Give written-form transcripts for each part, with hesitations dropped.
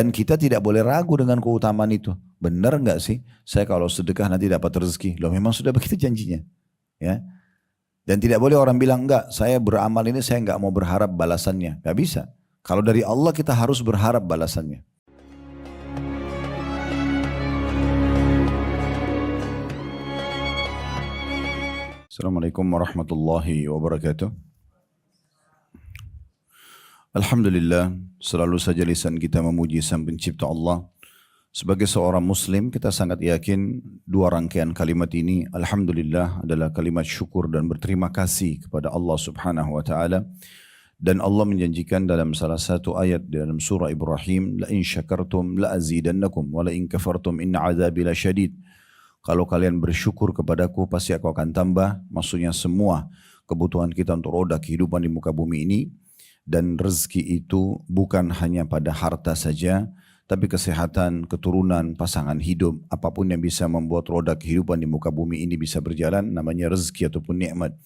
Dan kita tidak boleh ragu dengan keutamaan itu. Benar nggak sih? Saya kalau sedekah nanti dapat rezeki. Loh memang sudah begitu janjinya. Ya. Dan tidak boleh orang bilang enggak, saya beramal ini saya enggak mau berharap balasannya. Enggak bisa. Kalau dari Allah kita harus berharap balasannya. Assalamualaikum warahmatullahi wabarakatuh. Alhamdulillah, selalu saja lisan kita memuji Sang Pencipta Allah. Sebagai seorang muslim kita sangat yakin dua rangkaian kalimat ini alhamdulillah adalah kalimat syukur dan berterima kasih kepada Allah Subhanahu wa taala. Dan Allah menjanjikan dalam salah satu ayat dalam surah Ibrahim, la in syakartum la azidannakum wa la in kafartum inna azabi lasyadid. Kalau kalian bersyukur kepadaku pasti aku akan tambah. Maksudnya semua kebutuhan kita untuk roda kehidupan di muka bumi ini. Dan rezeki itu bukan hanya pada harta saja, tapi kesehatan, keturunan, pasangan hidup, apapun yang bisa membuat roda kehidupan di muka bumi ini bisa berjalan, namanya rezeki ataupun nikmat.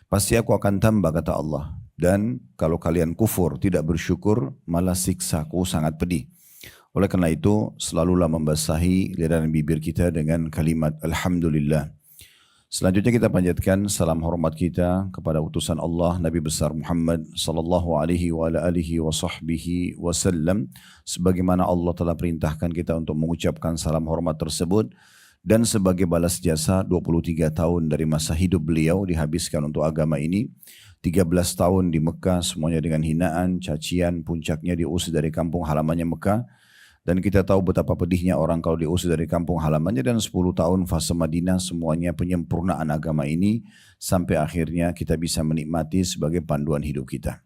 Pasti aku akan tambah, kata Allah. Dan kalau kalian kufur, tidak bersyukur, malah siksaku sangat pedih. Oleh karena itu, selalulah membasahi lidah dan bibir kita dengan kalimat Alhamdulillah. Selanjutnya kita panjatkan salam hormat kita kepada utusan Allah Nabi besar Muhammad sallallahu alaihi wa alihi wa sahbihi wasallam, sebagaimana Allah telah perintahkan kita untuk mengucapkan salam hormat tersebut, dan sebagai balas jasa 23 tahun dari masa hidup beliau dihabiskan untuk agama ini. 13 tahun di Mekah semuanya dengan hinaan, cacian, puncaknya diusir dari kampung halamannya Mekah. Dan kita tahu betapa pedihnya orang kalau diusir dari kampung halamannya, dan 10 tahun fase Madinah semuanya penyempurnaan agama ini sampai akhirnya kita bisa menikmati sebagai panduan hidup kita.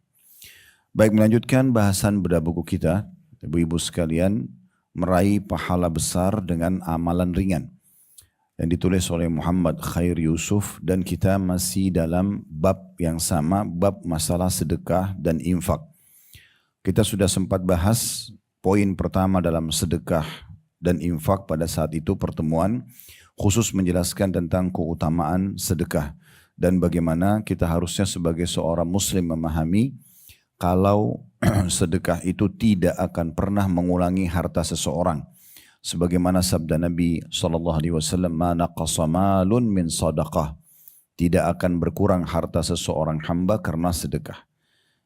Baik, melanjutkan bahasan bedah buku kita, ibu-ibu sekalian, meraih pahala besar dengan amalan ringan yang ditulis oleh Muhammad Khair Yusuf, dan kita masih dalam bab yang sama, bab masalah sedekah dan infak. Kita sudah sempat bahas poin pertama dalam sedekah dan infak pada saat itu pertemuan, khusus menjelaskan tentang keutamaan sedekah dan bagaimana kita harusnya sebagai seorang muslim memahami kalau sedekah itu tidak akan pernah mengulangi harta seseorang. Sebagaimana sabda Nabi SAW, "Ma naqasa malun min sadaqah." Tidak akan berkurang harta seseorang hamba karena sedekah.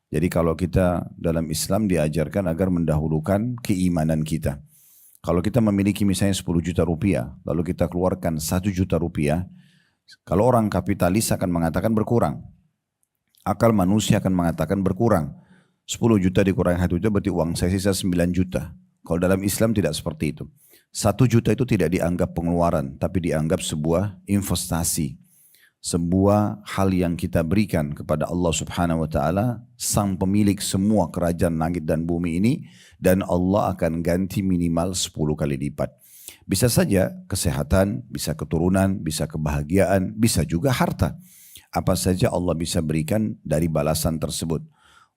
Jadi kalau kita dalam Islam diajarkan agar mendahulukan keimanan kita. Kalau kita memiliki misalnya 10 juta rupiah, lalu kita keluarkan 1 juta rupiah, kalau orang kapitalis akan mengatakan berkurang. Akal manusia akan mengatakan berkurang. 10 juta dikurangi 1 juta berarti uang saya sisa 9 juta. Kalau dalam Islam tidak seperti itu. 1 juta itu tidak dianggap pengeluaran, tapi dianggap sebuah investasi. Sebuah hal yang kita berikan kepada Allah Subhanahu wa taala, sang pemilik semua kerajaan langit dan bumi ini, dan Allah akan ganti minimal 10 kali lipat. Bisa saja kesehatan, bisa keturunan, bisa kebahagiaan, bisa juga harta. Apa saja Allah bisa berikan dari balasan tersebut.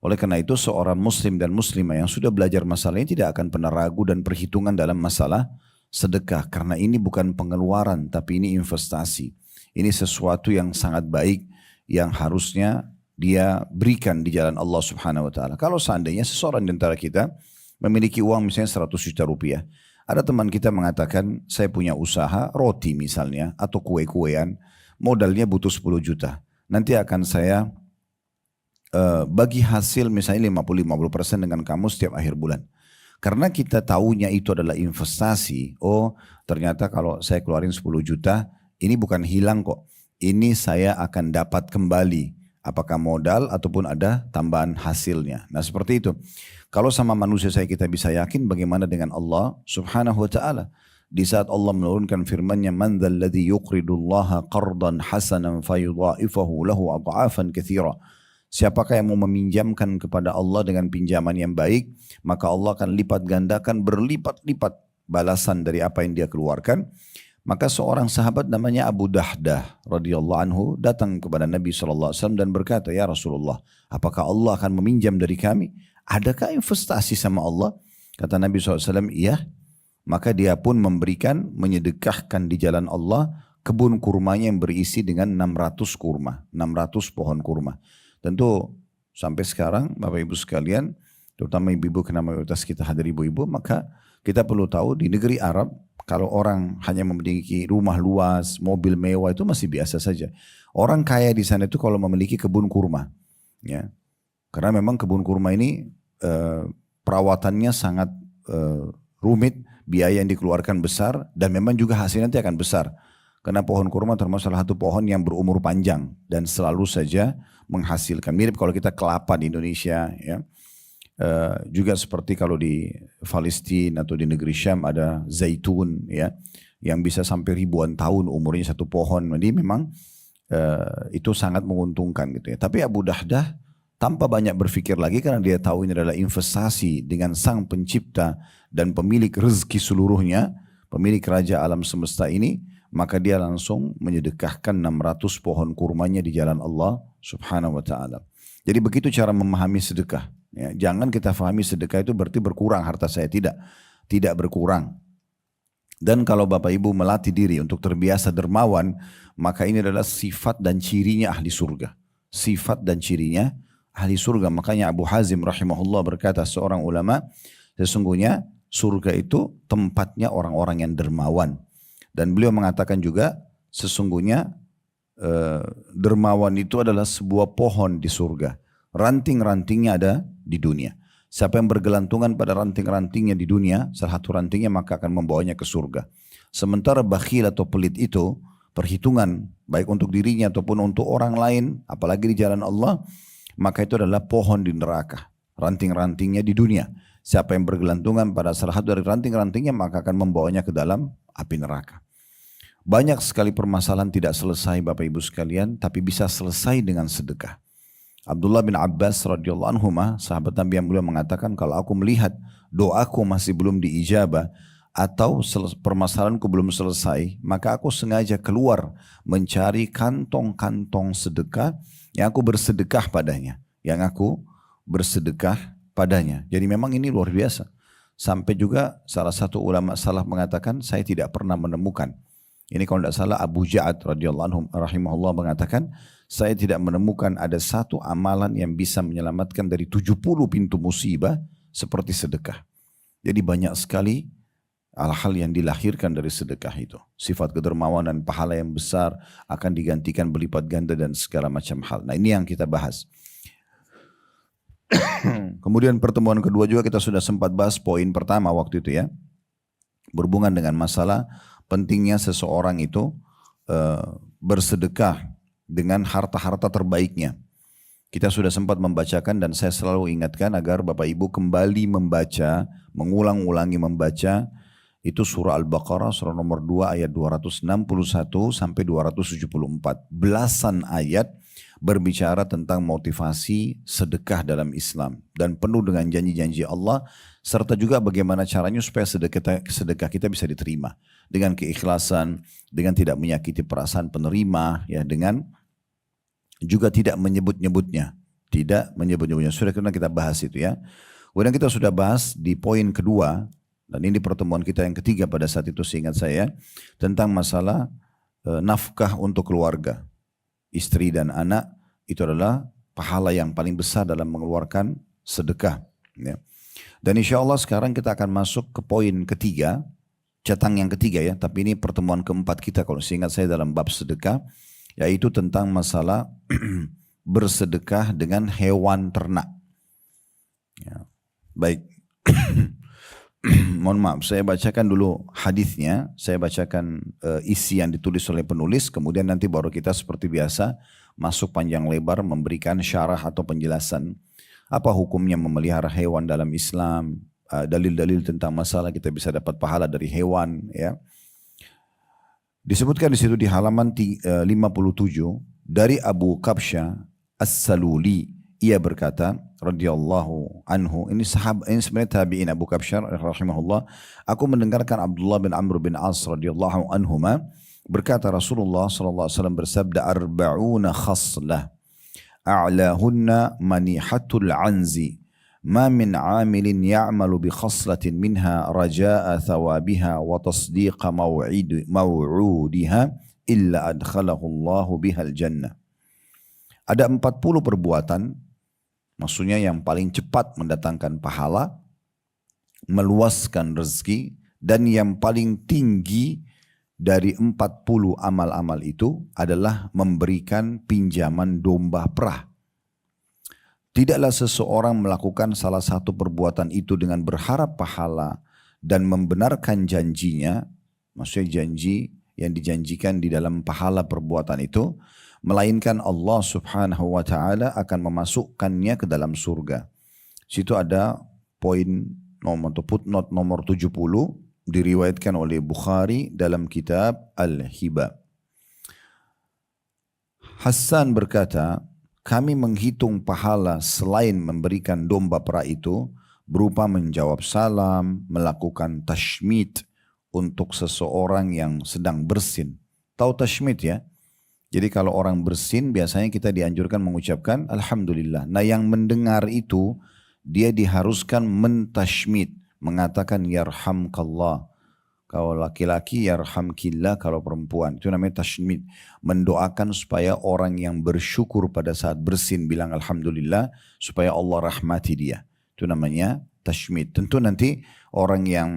Oleh karena itu seorang muslim dan muslimah yang sudah belajar masalah ini tidak akan pernah ragu dan perhitungan dalam masalah sedekah, karena ini bukan pengeluaran tapi ini investasi. Ini sesuatu yang sangat baik yang harusnya dia berikan di jalan Allah Subhanahu wa taala. Kalau seandainya seseorang di antara kita memiliki uang misalnya 100 juta rupiah. Ada teman kita mengatakan, saya punya usaha roti misalnya atau kue-kuean, modalnya butuh 10 juta. Nanti akan saya bagi hasil misalnya 50% dengan kamu setiap akhir bulan. Karena kita tahunya itu adalah investasi. Oh, ternyata kalau saya keluarin 10 juta, ini bukan hilang kok. Ini saya akan dapat kembali. Apakah modal ataupun ada tambahan hasilnya. Nah seperti itu. Kalau sama manusia saya kita bisa yakin, bagaimana dengan Allah Subhanahu wa ta'ala. Di saat Allah menurunkan firman-Nya, "Man dzal ladzi yuqridullaha qardan hasanan fayudha'ifahu lahu adha'afan katsira." Siapakah yang mau meminjamkan kepada Allah dengan pinjaman yang baik, maka Allah akan lipat gandakan berlipat-lipat balasan dari apa yang dia keluarkan. Maka seorang sahabat namanya Abu Dahdah radhiyallahu anhu datang kepada Nabi SAW dan berkata, "Ya Rasulullah, apakah Allah akan meminjam dari kami? Adakah investasi sama Allah?" Kata Nabi SAW, "Iya." Maka dia pun memberikan, menyedekahkan di jalan Allah kebun kurmanya yang berisi dengan 600 kurma, 600 pohon kurma. Tentu sampai sekarang Bapak Ibu sekalian, terutama ibu-ibu karena mayoritas kita hadir ibu-ibu, maka kita perlu tahu di negeri Arab kalau orang hanya memiliki rumah luas, mobil mewah itu masih biasa saja. Orang kaya di sana itu kalau memiliki kebun kurma, ya, karena memang kebun kurma ini perawatannya sangat rumit, biaya yang dikeluarkan besar, dan memang juga hasilnya nanti akan besar. Karena pohon kurma termasuk salah satu pohon yang berumur panjang dan selalu saja menghasilkan. Mirip kalau kita kelapa di Indonesia, ya. Juga seperti kalau di Palestina atau di negeri Syam ada zaitun, ya, yang bisa sampai ribuan tahun umurnya satu pohon. Jadi memang itu sangat menguntungkan gitu ya. Tapi Abu Dahdah tanpa banyak berpikir lagi karena dia tahu ini adalah investasi dengan sang pencipta dan pemilik rezeki seluruhnya, pemilik raja alam semesta ini, maka dia langsung menyedekahkan 600 pohon kurmanya di jalan Allah subhanahu wa ta'ala. Jadi begitu cara memahami sedekah. Ya, jangan kita fahami sedekah itu berarti berkurang harta saya. Tidak berkurang. Dan kalau Bapak Ibu melatih diri untuk terbiasa dermawan, maka ini adalah sifat dan cirinya ahli surga. Sifat dan cirinya ahli surga. Makanya Abu Hazim rahimahullah berkata, seorang ulama, sesungguhnya surga itu tempatnya orang-orang yang dermawan. Dan beliau mengatakan juga sesungguhnya dermawan itu adalah sebuah pohon di surga. Ranting-rantingnya ada di dunia. Siapa yang bergelantungan pada ranting-rantingnya di dunia, salah satu rantingnya maka akan membawanya ke surga. Sementara bakhil atau pelit itu perhitungan baik untuk dirinya ataupun untuk orang lain, apalagi di jalan Allah, maka itu adalah pohon di neraka. Ranting-rantingnya di dunia. Siapa yang bergelantungan pada salah satu dari ranting-rantingnya maka akan membawanya ke dalam api neraka. Banyak sekali permasalahan tidak selesai Bapak Ibu sekalian, tapi bisa selesai dengan sedekah. Abdullah bin Abbas radhiyallahu anhu, sahabat Nabi yang mulia, mengatakan, kalau aku melihat doaku masih belum diijabah atau permasalahanku belum selesai, maka aku sengaja keluar mencari kantong-kantong sedekah yang aku bersedekah padanya. Jadi memang ini luar biasa. Sampai juga salah satu ulama salaf mengatakan, saya tidak pernah menemukan. Ini kalau tidak salah Abu Ja'ad radhiyallahu anhu rahimahullah mengatakan, saya tidak menemukan ada satu amalan yang bisa menyelamatkan dari 70 pintu musibah seperti sedekah. Jadi banyak sekali hal-hal yang dilahirkan dari sedekah itu. Sifat kedermawanan, pahala yang besar akan digantikan berlipat ganda dan segala macam hal. Nah, ini yang kita bahas. Kemudian pertemuan kedua juga kita sudah sempat bahas poin pertama waktu itu ya. Berhubungan dengan masalah pentingnya seseorang itu bersedekah dengan harta-harta terbaiknya. Kita sudah sempat membacakan dan saya selalu ingatkan agar Bapak Ibu kembali membaca, mengulang-ulangi membaca itu surah Al-Baqarah surah nomor 2 ayat 261 sampai 274. Belasan ayat berbicara tentang motivasi sedekah dalam Islam dan penuh dengan janji-janji Allah serta juga bagaimana caranya supaya sedekah kita bisa diterima dengan keikhlasan, dengan tidak menyakiti perasaan penerima, ya, dengan juga tidak menyebut-nyebutnya. Sudah kita bahas itu ya. Kemudian kita sudah bahas di poin kedua, dan ini pertemuan kita yang ketiga pada saat itu seingat saya, tentang masalah nafkah untuk keluarga. Istri dan anak itu adalah pahala yang paling besar dalam mengeluarkan sedekah. Ya. Dan insya Allah sekarang kita akan masuk ke poin ketiga, catang yang ketiga ya, tapi ini pertemuan keempat kita kalau seingat saya dalam bab sedekah, yaitu tentang masalah bersedekah dengan hewan ternak. Ya. Baik, mohon maaf, saya bacakan dulu hadisnya, saya bacakan isi yang ditulis oleh penulis, kemudian nanti baru kita seperti biasa masuk panjang lebar memberikan syarah atau penjelasan apa hukumnya memelihara hewan dalam Islam, dalil-dalil tentang masalah kita bisa dapat pahala dari hewan, ya. Disebutkan di situ di halaman 57 dari Abu Kabsyah As-Saluli, ia berkata radhiyallahu anhu, ini sebenarnya tabi'in Abu Kabsyah rahimahullah, aku mendengarkan Abdullah bin Amr bin As radhiyallahu anhuma berkata Rasulullah sallallahu alaihi wasallam bersabda, arba'una khaslah a'lahunna manihatul anzi ma min 'amilin ya'malu bi khaslatin minha raja'a thawabiha wa tasdiqa maw'udiha illa adkhalahu Allahu bihal jannah. Ada 40 perbuatan Maksudnya yang paling cepat mendatangkan pahala, meluaskan rezeki, dan yang paling tinggi dari 40 amal-amal itu adalah memberikan pinjaman domba perah. Tidaklah seseorang melakukan salah satu perbuatan itu dengan berharap pahala dan membenarkan janjinya, maksudnya janji yang dijanjikan di dalam pahala perbuatan itu, melainkan Allah Subhanahu wa taala akan memasukkannya ke dalam surga. Situ ada poin nomor atau footnote nomor 70 diriwayatkan oleh Bukhari dalam kitab Al-Hibah. Hassan berkata, kami menghitung pahala selain memberikan domba perah itu berupa menjawab salam, melakukan tashmid untuk seseorang yang sedang bersin. Tahu tashmid ya? Jadi kalau orang bersin biasanya kita dianjurkan mengucapkan Alhamdulillah. Nah yang mendengar itu dia diharuskan mentashmid, mengatakan yarhamkallah. Kalau laki-laki yarhamkillah, kalau perempuan itu namanya tashmid. Mendoakan supaya orang yang bersyukur pada saat bersin bilang Alhamdulillah supaya Allah rahmati dia. Itu namanya tashmid. Tentu nanti orang yang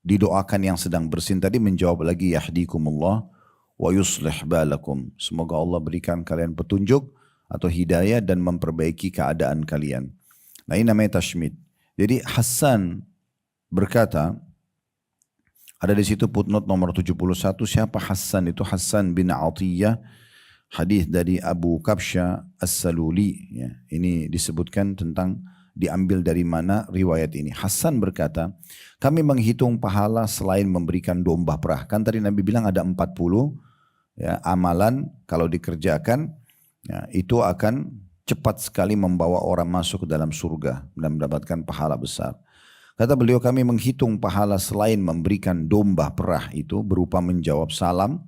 didoakan yang sedang bersin tadi menjawab lagi yahdikumullah wa yuslih balakum. Semoga Allah berikan kalian petunjuk atau hidayah dan memperbaiki keadaan kalian. Nah ini namanya tashmid. Jadi Hassan berkata, ada di situ footnote nomor 71, siapa Hassan itu? Hassan bin Atiyah, hadis dari Abu Kabsha As-Saluli. Ya, ini disebutkan tentang diambil dari mana riwayat ini. Hassan berkata, kami menghitung pahala selain memberikan domba perah. Kan tadi Nabi bilang ada 40 ya, amalan kalau dikerjakan ya, itu akan cepat sekali membawa orang masuk ke dalam surga dan mendapatkan pahala besar. Kata beliau, kami menghitung pahala selain memberikan domba perah itu berupa menjawab salam,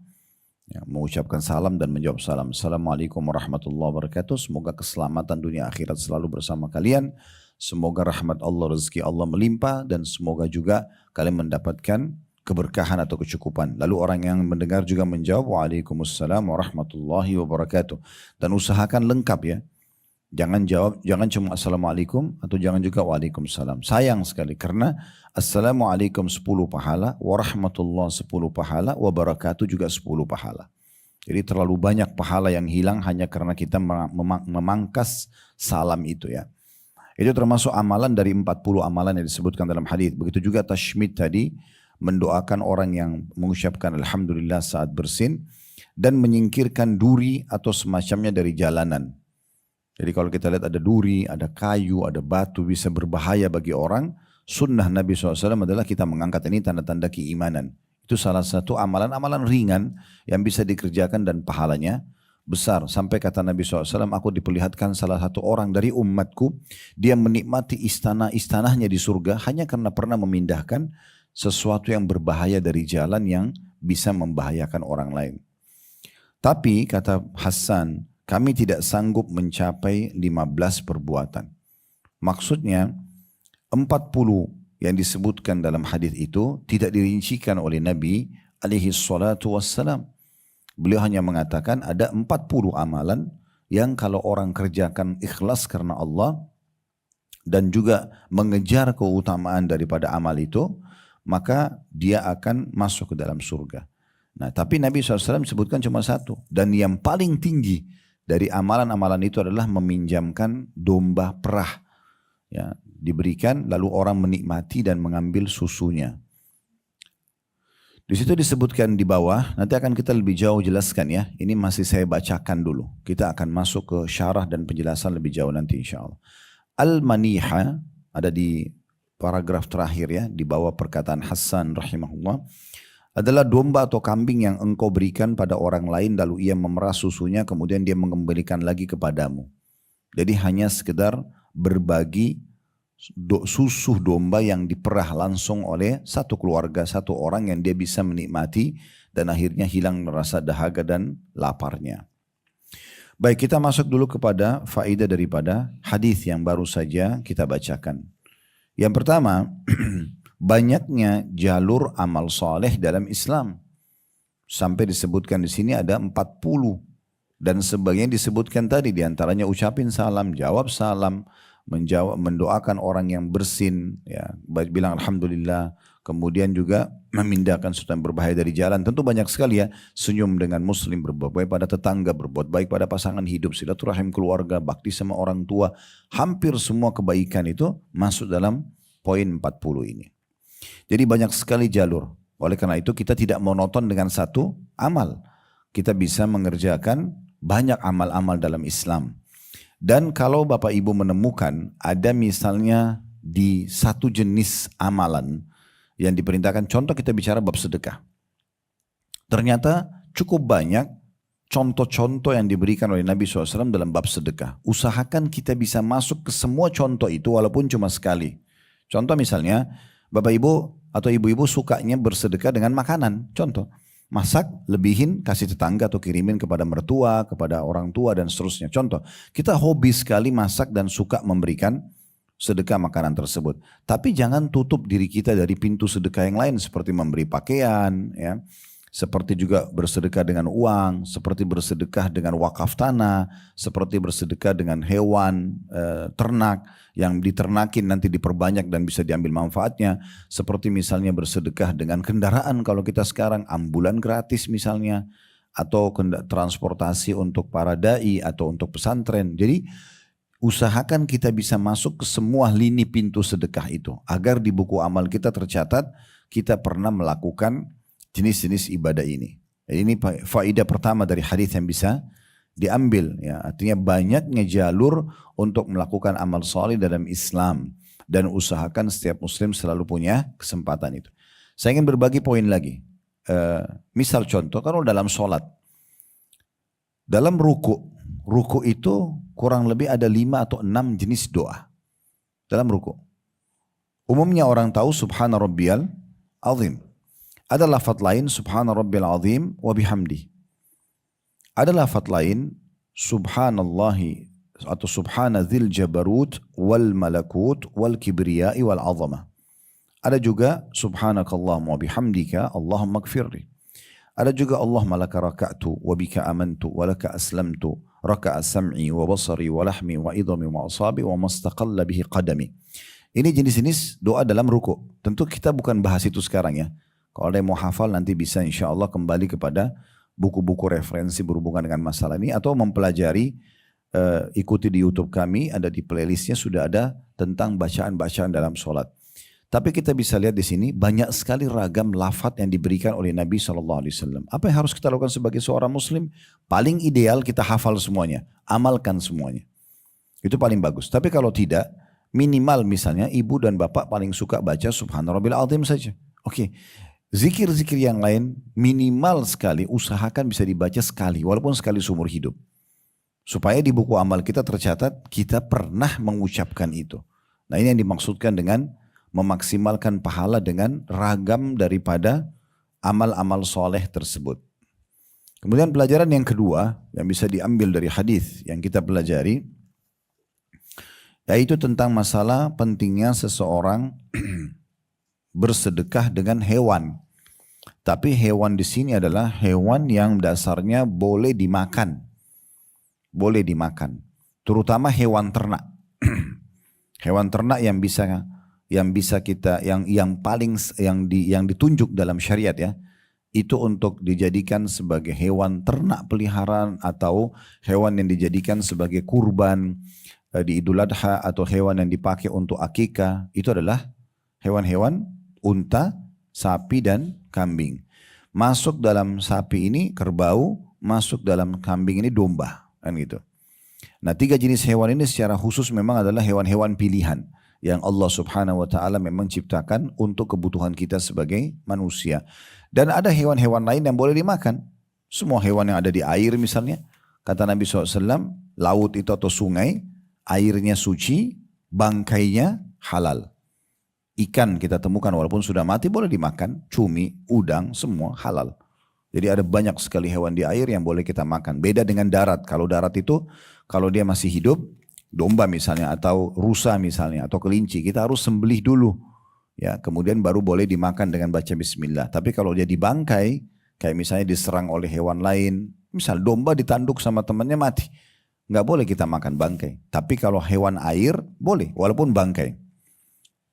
ya, mengucapkan salam dan menjawab salam. Assalamualaikum warahmatullahi wabarakatuh. Semoga keselamatan dunia akhirat selalu bersama kalian. Semoga rahmat Allah, rezeki Allah melimpah, dan semoga juga kalian mendapatkan keberkahan atau kecukupan. Lalu orang yang mendengar juga menjawab Waalaikumsalam warahmatullahi wabarakatuh. Dan usahakan lengkap ya. Jangan jawab, jangan cuma Assalamualaikum atau jangan juga Waalaikumsalam. Sayang sekali karena Assalamualaikum 10 pahala, warahmatullah 10 pahala, wabarakatuh juga 10 pahala. Jadi terlalu banyak pahala yang hilang hanya karena kita memangkas salam itu ya. Itu termasuk amalan dari 40 amalan yang disebutkan dalam hadis. Begitu juga tashmid tadi, mendoakan orang yang mengucapkan Alhamdulillah saat bersin dan menyingkirkan duri atau semacamnya dari jalanan. Jadi kalau kita lihat ada duri, ada kayu, ada batu bisa berbahaya bagi orang. Sunnah Nabi SAW adalah kita mengangkat ini tanda-tanda keimanan. Itu salah satu amalan-amalan ringan yang bisa dikerjakan dan pahalanya besar. Sampai kata Nabi SAW, aku diperlihatkan salah satu orang dari umatku. Dia menikmati istana-istanahnya di surga hanya karena pernah memindahkan sesuatu yang berbahaya dari jalan yang bisa membahayakan orang lain. Tapi kata Hassan, kami tidak sanggup mencapai 15 perbuatan. Maksudnya 40 yang disebutkan dalam hadis itu tidak dirincikan oleh Nabi alaihi salatu wassalam. Beliau hanya mengatakan ada 40 amalan yang kalau orang kerjakan ikhlas karena Allah dan juga mengejar keutamaan daripada amal itu, maka dia akan masuk ke dalam surga. Nah, tapi Nabi SAW sebutkan cuma satu. Dan yang paling tinggi dari amalan-amalan itu adalah meminjamkan domba perah. Ya, diberikan lalu orang menikmati dan mengambil susunya. Di situ disebutkan di bawah, nanti akan kita lebih jauh jelaskan ya. Ini masih saya bacakan dulu. Kita akan masuk ke syarah dan penjelasan lebih jauh nanti insya Allah. Al-Maniha ada di paragraf terakhir ya, di bawah perkataan Hassan rahimahullah. Adalah domba atau kambing yang engkau berikan pada orang lain lalu ia memerah susunya kemudian dia mengembalikan lagi kepadamu. Jadi hanya sekedar berbagi susu domba yang diperah langsung oleh satu keluarga, satu orang yang dia bisa menikmati dan akhirnya hilang rasa dahaga dan laparnya. Baik, kita masuk dulu kepada faedah daripada hadis yang baru saja kita bacakan. Yang pertama, banyaknya jalur amal soleh dalam Islam. Sampai disebutkan di sini ada 40 Dan sebagian disebutkan tadi, diantaranya ucapin salam, jawab salam, mendoakan orang yang bersin, ya, bilang alhamdulillah, kemudian juga memindahkan sesuatu yang berbahaya dari jalan. Tentu banyak sekali ya, senyum dengan muslim, berbuat baik pada tetangga, berbuat baik pada pasangan hidup, silaturahim keluarga, bakti sama orang tua. Hampir semua kebaikan itu masuk dalam poin 40 ini. Jadi banyak sekali jalur. Oleh karena itu kita tidak monoton dengan satu amal. Kita bisa mengerjakan banyak amal-amal dalam Islam. Dan kalau Bapak Ibu menemukan ada misalnya di satu jenis amalan yang diperintahkan, contoh kita bicara bab sedekah. Ternyata cukup banyak contoh-contoh yang diberikan oleh Nabi SAW dalam bab sedekah. Usahakan kita bisa masuk ke semua contoh itu walaupun cuma sekali. Contoh misalnya, Bapak Ibu atau Ibu-Ibu sukanya bersedekah dengan makanan. Contoh, masak, lebihin, kasih tetangga atau kirimin kepada mertua, kepada orang tua dan seterusnya. Contoh, kita hobi sekali masak dan suka memberikan sedekah makanan tersebut. Tapi jangan tutup diri kita dari pintu sedekah yang lain seperti memberi pakaian, ya, seperti juga bersedekah dengan uang, seperti bersedekah dengan wakaf tanah, seperti bersedekah dengan hewan, ternak yang diternakin nanti diperbanyak dan bisa diambil manfaatnya, seperti misalnya bersedekah dengan kendaraan kalau kita sekarang ambulan gratis misalnya, atau transportasi untuk para dai atau untuk pesantren. Jadi usahakan kita bisa masuk ke semua lini pintu sedekah itu agar di buku amal kita tercatat kita pernah melakukan jenis-jenis ibadah ini. Jadi ini faedah pertama dari hadis yang bisa diambil, ya, artinya banyaknya jalur untuk melakukan amal soleh dalam Islam dan usahakan setiap muslim selalu punya kesempatan itu. Saya ingin berbagi poin lagi. Misal contoh, kalau dalam sholat, dalam ruku itu kurang lebih ada 5 atau 6 jenis doa dalam ruku. Umumnya orang tahu subhana rabbiyal azim. Ada lafaz lain subhana rabbil azim wa bihamdi. Ada lafaz lain subhanallahi atau subhana dzil jabarut wal malakut wal kibriyai wal azamah. Ada juga subhanakallahumma wa bihamdika Allahumma gfirli. Ada juga Allahumma laka raka'tu wa bika amantu wa laka aslamtu raka'a sam'i wa basari wa lahmi wa idhami wa asabi wa mastaqalla bihi qadami. Ini jenis-jenis doa dalam ruku. Tentu kita bukan bahas itu sekarang ya. Kalau ada yang mau hafal nanti bisa insya Allah kembali kepada buku-buku referensi berhubungan dengan masalah ini atau mempelajari, ikuti di YouTube kami, ada di playlistnya sudah ada tentang bacaan-bacaan dalam sholat. Tapi kita bisa lihat di sini banyak sekali ragam lafaz yang diberikan oleh Nabi SAW. Apa yang harus kita lakukan sebagai seorang muslim? Paling ideal kita hafal semuanya, amalkan semuanya. Itu paling bagus. Tapi kalau tidak, minimal misalnya ibu dan bapak paling suka baca subhanarabbil azim saja. Oke. Zikir-zikir yang lain minimal sekali usahakan bisa dibaca sekali walaupun sekali seumur hidup. Supaya di buku amal kita tercatat kita pernah mengucapkan itu. Nah ini yang dimaksudkan dengan memaksimalkan pahala dengan ragam daripada amal-amal soleh tersebut. Kemudian pelajaran yang kedua yang bisa diambil dari hadis yang kita pelajari yaitu tentang masalah pentingnya seseorang bersedekah dengan hewan. Tapi hewan di sini adalah hewan yang dasarnya boleh dimakan. Boleh dimakan. Terutama hewan ternak. Hewan ternak yang bisa kita yang ditunjuk dalam syariat ya. Itu untuk dijadikan sebagai hewan ternak peliharaan atau hewan yang dijadikan sebagai kurban di Idul Adha atau hewan yang dipakai untuk akikah. Itu adalah hewan-hewan unta, sapi dan kambing. Masuk dalam sapi ini kerbau, masuk dalam kambing ini domba, kan gitu. Nah, 3 jenis hewan ini secara khusus memang adalah hewan-hewan pilihan yang Allah Subhanahu wa taala memang ciptakan untuk kebutuhan kita sebagai manusia. Dan ada hewan-hewan lain yang boleh dimakan. Semua hewan yang ada di air misalnya, kata Nabi SAW, laut itu atau sungai, airnya suci, bangkainya halal. Ikan kita temukan walaupun sudah mati boleh dimakan, cumi, udang, semua halal. Jadi ada banyak sekali hewan di air yang boleh kita makan. Beda dengan darat. Kalau darat itu, kalau dia masih hidup, domba misalnya atau rusa misalnya atau kelinci, kita harus sembelih dulu. Ya, kemudian baru boleh dimakan dengan baca bismillah. Tapi kalau dia dibangkai, Kayak misalnya diserang oleh hewan lain. Misal domba ditanduk sama temannya mati. Nggak boleh kita makan bangkai. Tapi kalau hewan air boleh walaupun bangkai.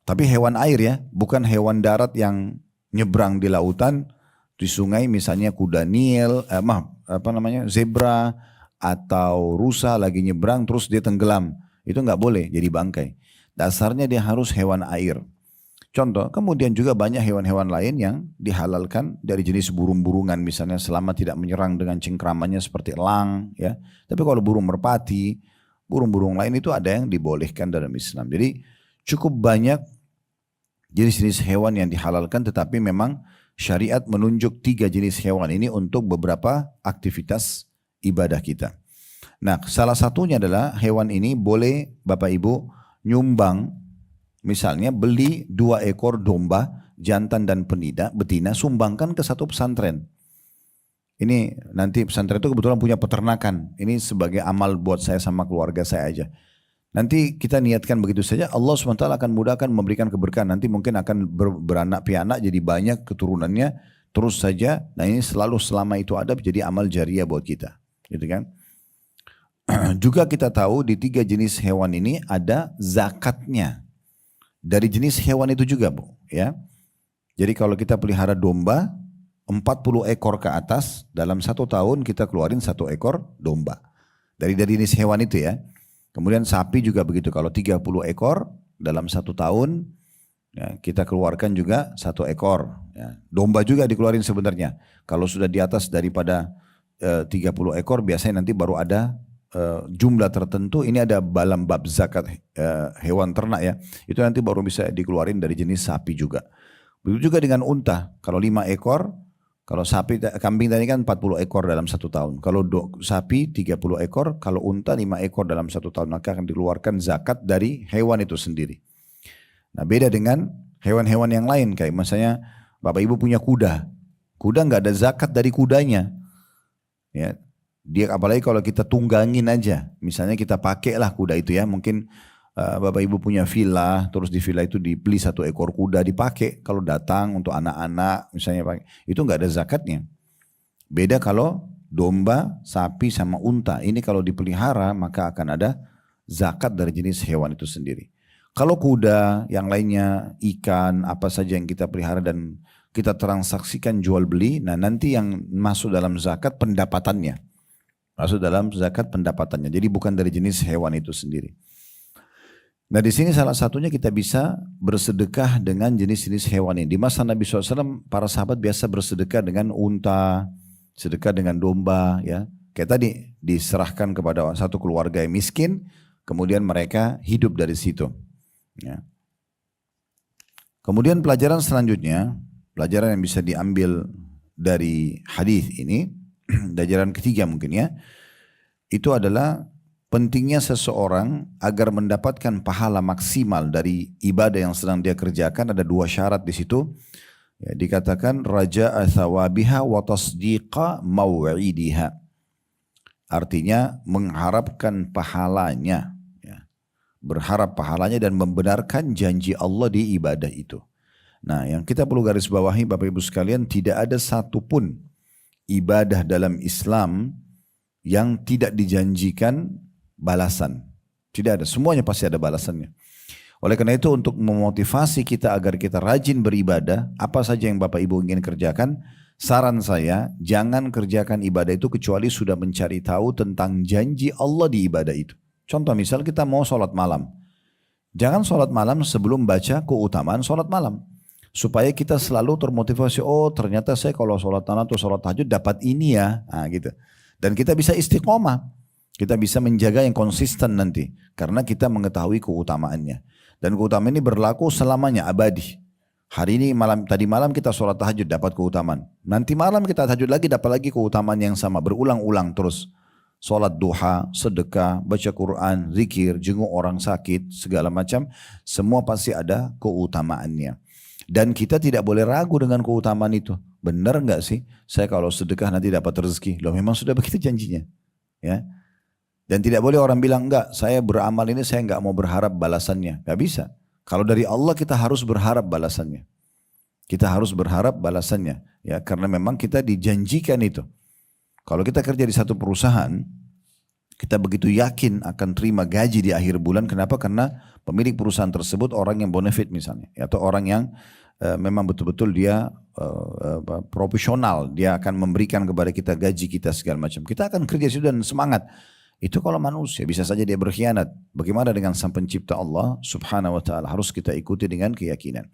Tapi hewan air ya, bukan hewan darat yang nyebrang di lautan, di sungai misalnya kuda Nil, zebra atau rusa lagi nyebrang terus dia tenggelam. Itu nggak boleh jadi bangkai. Dasarnya dia harus hewan air. Contoh, kemudian juga banyak hewan-hewan lain yang dihalalkan dari jenis burung-burungan misalnya selama tidak menyerang dengan cengkramannya seperti elang ya. Tapi kalau burung merpati, burung-burung lain itu ada yang dibolehkan dalam Islam. Jadi cukup banyak jenis-jenis hewan yang dihalalkan tetapi memang syariat menunjuk 3 jenis hewan ini untuk beberapa aktivitas ibadah kita. Nah, salah satunya adalah hewan ini boleh Bapak Ibu nyumbang. Misalnya beli 2 ekor domba, jantan dan betina, sumbangkan ke satu pesantren. Ini nanti pesantren itu kebetulan punya peternakan. Ini sebagai amal buat saya sama keluarga saya aja. Nanti kita niatkan begitu saja, Allah SWT akan mudahkan memberikan keberkahan. Nanti mungkin akan beranak pianak jadi banyak keturunannya terus saja. Nah ini selalu selama itu ada jadi amal jariah buat kita. Gitu kan? Juga kita tahu di 3 jenis hewan ini ada zakatnya. Dari jenis hewan itu juga Bu, ya. Jadi kalau kita pelihara domba 40 ekor ke atas dalam 1 tahun kita keluarin 1 ekor domba. Dari jenis hewan itu ya. Kemudian sapi juga begitu, kalau 30 ekor dalam 1 tahun ya, kita keluarkan juga 1 ekor. Ya. Domba juga dikeluarin sebenarnya. Kalau sudah di atas daripada 30 ekor biasanya nanti baru ada jumlah tertentu. Ini ada dalam bab zakat hewan ternak ya. Itu nanti baru bisa dikeluarin dari jenis sapi juga. Begitu juga dengan unta. Kalau 5 ekor, kalau sapi, kambing tadi kan 40 ekor dalam 1 tahun. Kalau sapi 30 ekor, kalau unta 5 ekor dalam 1 tahun. Maka akan dikeluarkan zakat dari hewan itu sendiri. Nah beda dengan hewan-hewan yang lain. Kayak misalnya Bapak Ibu punya kuda. Kuda nggak ada zakat dari kudanya. Ya. Dia apalagi kalau kita tunggangin aja, misalnya kita pakailah kuda itu ya, mungkin Bapak Ibu punya villa, terus di villa itu dibeli 1 ekor kuda dipakai kalau datang untuk anak-anak misalnya pakai, itu nggak ada zakatnya. Beda kalau domba, sapi sama unta, ini kalau dipelihara maka akan ada zakat dari jenis hewan itu sendiri. Kalau kuda, yang lainnya ikan, apa saja yang kita pelihara dan kita transaksikan jual beli, nah nanti yang masuk dalam zakat pendapatannya. Masuk dalam zakat pendapatannya. Jadi bukan dari jenis hewan itu sendiri. Nah di sini salah satunya kita bisa bersedekah dengan jenis-jenis hewan ini. Di masa Nabi SAW para sahabat biasa bersedekah dengan unta, sedekah dengan domba. Ya, kayak tadi diserahkan kepada satu keluarga yang miskin, kemudian mereka hidup dari situ. Ya. Kemudian pelajaran selanjutnya, pelajaran yang bisa diambil dari hadis ini. Pelajaran ketiga mungkin ya, itu adalah pentingnya seseorang agar mendapatkan pahala maksimal dari ibadah yang sedang dia kerjakan. Ada 2 syarat di situ. Ya, dikatakan raja'a thawabiha wa tasdiqa maw'idiha. Artinya mengharapkan pahalanya, ya, berharap pahalanya dan membenarkan janji Allah di ibadah itu. Nah, yang kita perlu garis bawahi Bapak Ibu sekalian, tidak ada satupun ibadah dalam Islam yang tidak dijanjikan balasan. Tidak ada, semuanya pasti ada balasannya. Oleh karena itu untuk memotivasi kita agar kita rajin beribadah, apa saja yang Bapak Ibu ingin kerjakan, saran saya jangan kerjakan ibadah itu kecuali sudah mencari tahu tentang janji Allah di ibadah itu. Contoh misal kita mau sholat malam. Jangan sholat malam sebelum baca keutamaan sholat malam. Supaya kita selalu termotivasi, oh ternyata saya kalau sholat malam atau sholat tahajud dapat ini ya. Nah, gitu. Dan kita bisa istiqomah. Kita bisa menjaga yang konsisten nanti. Karena kita mengetahui keutamaannya. Dan keutamaan ini berlaku selamanya, abadi. Hari ini tadi malam kita sholat tahajud dapat keutamaan. Nanti malam kita tahajud lagi dapat lagi keutamaan yang sama. Berulang-ulang terus. Sholat duha, sedekah, baca Quran, zikir, jenguk orang sakit, segala macam. Semua pasti ada keutamaannya. Dan kita tidak boleh ragu dengan keutamaan itu. Benar enggak sih? Saya kalau sedekah nanti dapat rezeki. Loh memang sudah begitu janjinya. Ya. Dan tidak boleh orang bilang enggak, saya beramal ini saya enggak mau berharap balasannya. Enggak bisa. Kalau dari Allah kita harus berharap balasannya. Kita harus berharap balasannya, ya, karena memang kita dijanjikan itu. Kalau kita kerja di satu perusahaan, kita begitu yakin akan terima gaji di akhir bulan. Kenapa? Karena pemilik perusahaan tersebut orang yang bonafit misalnya, atau orang yang memang betul-betul dia profesional. Dia akan memberikan kepada kita gaji kita segala macam. Kita akan kerja situ dan semangat. Itu kalau manusia, bisa saja dia berkhianat. Bagaimana dengan sang pencipta Allah subhanahu wa ta'ala? Harus kita ikuti dengan keyakinan.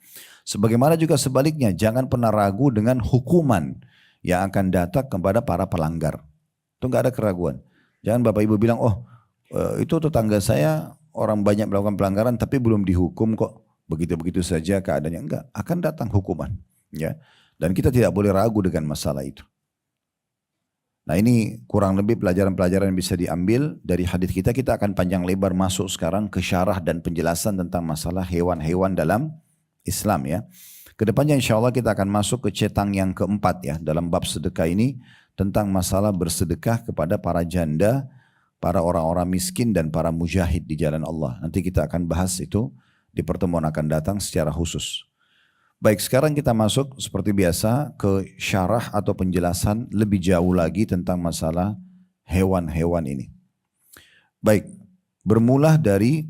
Sebagaimana juga sebaliknya, jangan pernah ragu dengan hukuman yang akan datang kepada para pelanggar. Itu enggak ada keraguan. Jangan Bapak Ibu bilang, itu tetangga saya orang banyak melakukan pelanggaran tapi belum dihukum kok. Begitu-begitu saja keadaannya. Enggak, akan datang hukuman. Ya. Dan kita tidak boleh ragu dengan masalah itu. Nah ini kurang lebih pelajaran-pelajaran yang bisa diambil dari hadis kita. Kita akan panjang lebar masuk sekarang ke syarah dan penjelasan tentang masalah hewan-hewan dalam Islam ya. Kedepannya insya Allah kita akan masuk ke cetang yang keempat ya. Dalam bab sedekah ini tentang masalah bersedekah kepada para janda, para orang-orang miskin dan para mujahid di jalan Allah. Nanti kita akan bahas itu di pertemuan akan datang secara khusus. Baik, sekarang kita masuk seperti biasa ke syarah atau penjelasan lebih jauh lagi tentang masalah hewan-hewan ini. Baik, bermula dari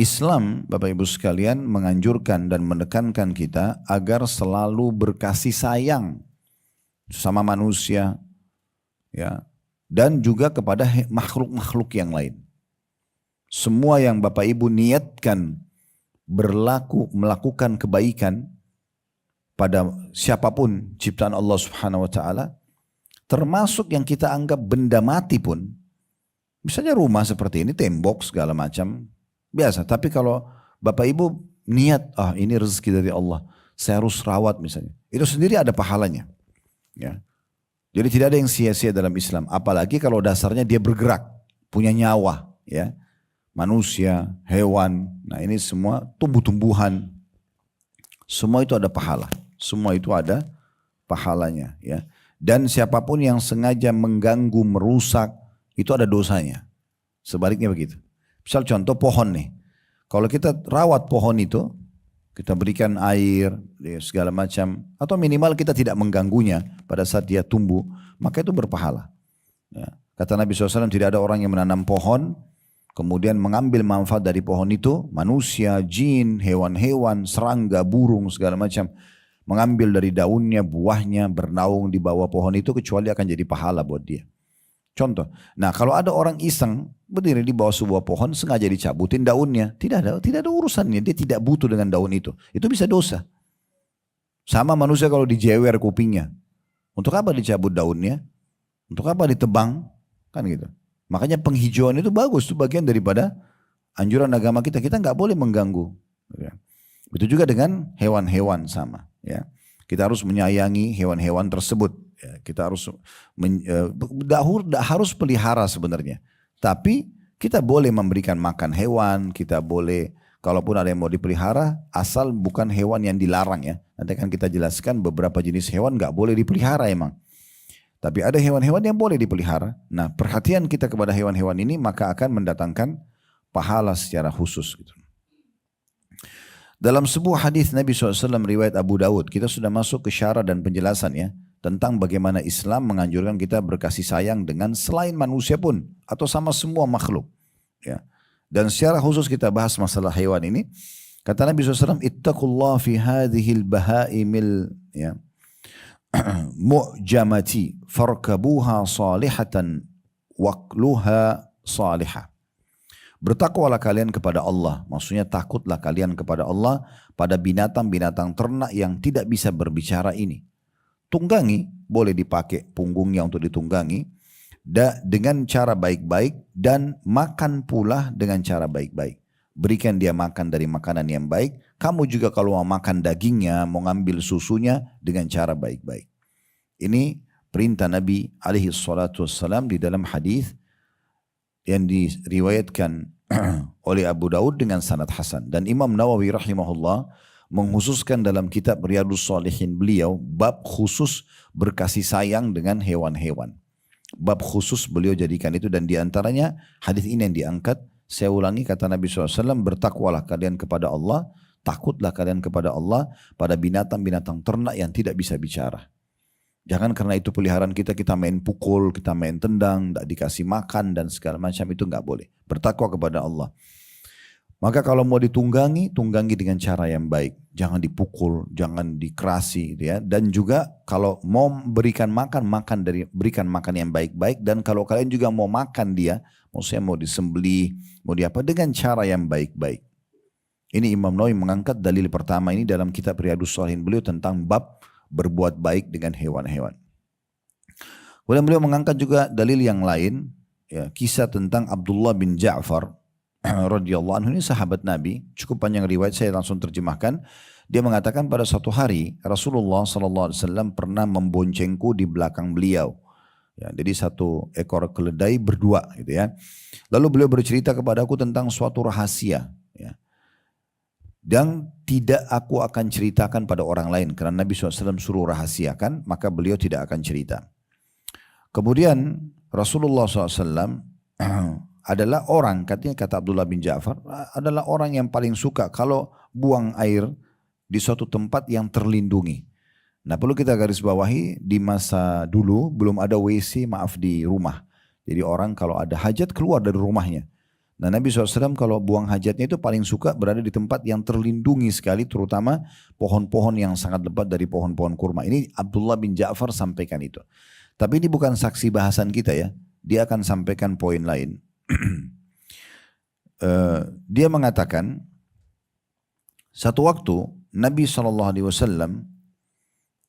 Islam, Bapak Ibu sekalian, menganjurkan dan menekankan kita agar selalu berkasih sayang sama manusia, ya, dan juga kepada makhluk-makhluk yang lain. Semua yang Bapak Ibu niatkan melakukan kebaikan pada siapapun ciptaan Allah Subhanahu wa taala, termasuk yang kita anggap benda mati pun, misalnya rumah seperti ini, tembok segala macam, biasa. Tapi kalau Bapak Ibu niat, ini rezeki dari Allah, saya harus rawat misalnya, itu sendiri ada pahalanya. Ya. Jadi tidak ada yang sia-sia dalam Islam, apalagi kalau dasarnya dia bergerak, punya nyawa, ya. Manusia, hewan, nah ini semua tumbuh-tumbuhan, semua itu ada pahala, semua itu ada pahalanya, ya. Dan siapapun yang sengaja mengganggu, merusak, itu ada dosanya. Sebaliknya begitu. Misal contoh pohon nih, kalau kita rawat pohon itu, kita berikan air, segala macam, atau minimal kita tidak mengganggunya pada saat dia tumbuh, maka itu berpahala. Ya. Kata Nabi SAW, tidak ada orang yang menanam pohon, kemudian mengambil manfaat dari pohon itu, manusia, jin, hewan-hewan, serangga, burung, segala macam, mengambil dari daunnya, buahnya, bernaung di bawah pohon itu, kecuali akan jadi pahala buat dia. Contoh, nah kalau ada orang iseng, berdiri di bawah sebuah pohon, sengaja dicabutin daunnya, tidak ada urusannya, dia tidak butuh dengan daun itu bisa dosa. Sama manusia kalau dijewer kupingnya, untuk apa dicabut daunnya? Untuk apa ditebang? Kan gitu. Makanya penghijauan itu bagus, itu bagian daripada anjuran agama kita. Kita nggak boleh mengganggu. Ya. Begitu juga dengan hewan-hewan sama. Ya. Kita harus menyayangi hewan-hewan tersebut. Ya. Kita harus pelihara sebenarnya. Tapi kita boleh memberikan makan hewan, kita boleh, kalaupun ada yang mau dipelihara, asal bukan hewan yang dilarang ya. Nanti akan kita jelaskan beberapa jenis hewan nggak boleh dipelihara emang. Tapi ada hewan-hewan yang boleh dipelihara. Nah, perhatian kita kepada hewan-hewan ini maka akan mendatangkan pahala secara khusus. Gitu. Dalam sebuah hadis Nabi SAW riwayat Abu Dawud, kita sudah masuk ke syarah dan penjelasan ya, tentang bagaimana Islam menganjurkan kita berkasih sayang dengan selain manusia pun, atau sama semua makhluk. Ya. Dan secara khusus kita bahas masalah hewan ini. Kata Nabi SAW, ittaqullah fi hadhil bahaimil, ya, mu'jamati farkabuha salihatan waqluha salihah. Bertakwalah kalian kepada Allah, maksudnya takutlah kalian kepada Allah pada binatang-binatang ternak yang tidak bisa berbicara ini. Tunggangi, boleh dipakai punggungnya untuk ditunggangi dengan cara baik-baik, dan makan pula dengan cara baik-baik. Berikan dia makan dari makanan yang baik. Kamu juga kalau mau makan dagingnya, mau ngambil susunya dengan cara baik-baik. Ini perintah Nabi alaihi salatu wassalam di dalam hadis yang diriwayatkan oleh Abu Daud dengan sanad hasan. Dan Imam Nawawi rahimahullah menghususkan dalam kitab Riyadhus Shalihin beliau bab khusus berkasih sayang dengan hewan-hewan. Bab khusus beliau jadikan itu, dan diantaranya hadis ini yang diangkat. Saya ulangi, kata Nabi SAW, bertakwalah kalian kepada Allah, takutlah kalian kepada Allah pada binatang-binatang ternak yang tidak bisa bicara. Jangan karena itu peliharaan kita main pukul, kita main tendang, tidak dikasih makan dan segala macam, itu nggak boleh. Bertakwa kepada Allah. Maka kalau mau ditunggangi, tunggangi dengan cara yang baik. Jangan dipukul, jangan dikerasi, ya. Dan juga kalau mau berikan makan, berikan makan yang baik-baik. Dan kalau kalian juga mau makan dia, maksudnya mau disembelih, mau diapa, dengan cara yang baik-baik. Ini Imam Nawawi mengangkat dalil pertama ini dalam kitab Riyadhus Shalihin beliau tentang bab berbuat baik dengan hewan-hewan. Kemudian beliau mengangkat juga dalil yang lain, ya, kisah tentang Abdullah bin Ja'far radhiyallahu anhu, ini sahabat Nabi, cukup panjang riwayat, saya langsung terjemahkan. Dia mengatakan pada suatu hari Rasulullah SAW pernah memboncengku di belakang beliau. Ya, jadi satu ekor keledai berdua, gitu ya. Lalu beliau bercerita kepadaku tentang suatu rahasia, ya. Dan tidak aku akan ceritakan pada orang lain karena Nabi SAW suruh rahasiakan, maka beliau tidak akan cerita. Kemudian Rasulullah SAW adalah orang, katanya kata Abdullah bin Ja'far, adalah orang yang paling suka kalau buang air di suatu tempat yang terlindungi. Nah, perlu kita garis bawahi, di masa dulu belum ada WC, di rumah. Jadi orang kalau ada hajat keluar dari rumahnya. Nah, Nabi SAW kalau buang hajatnya itu paling suka berada di tempat yang terlindungi sekali, terutama pohon-pohon yang sangat lebat dari pohon-pohon kurma. Ini Abdullah bin Ja'far sampaikan itu. Tapi ini bukan saksi bahasan kita ya, dia akan sampaikan poin lain. Dia mengatakan satu waktu Nabi SAW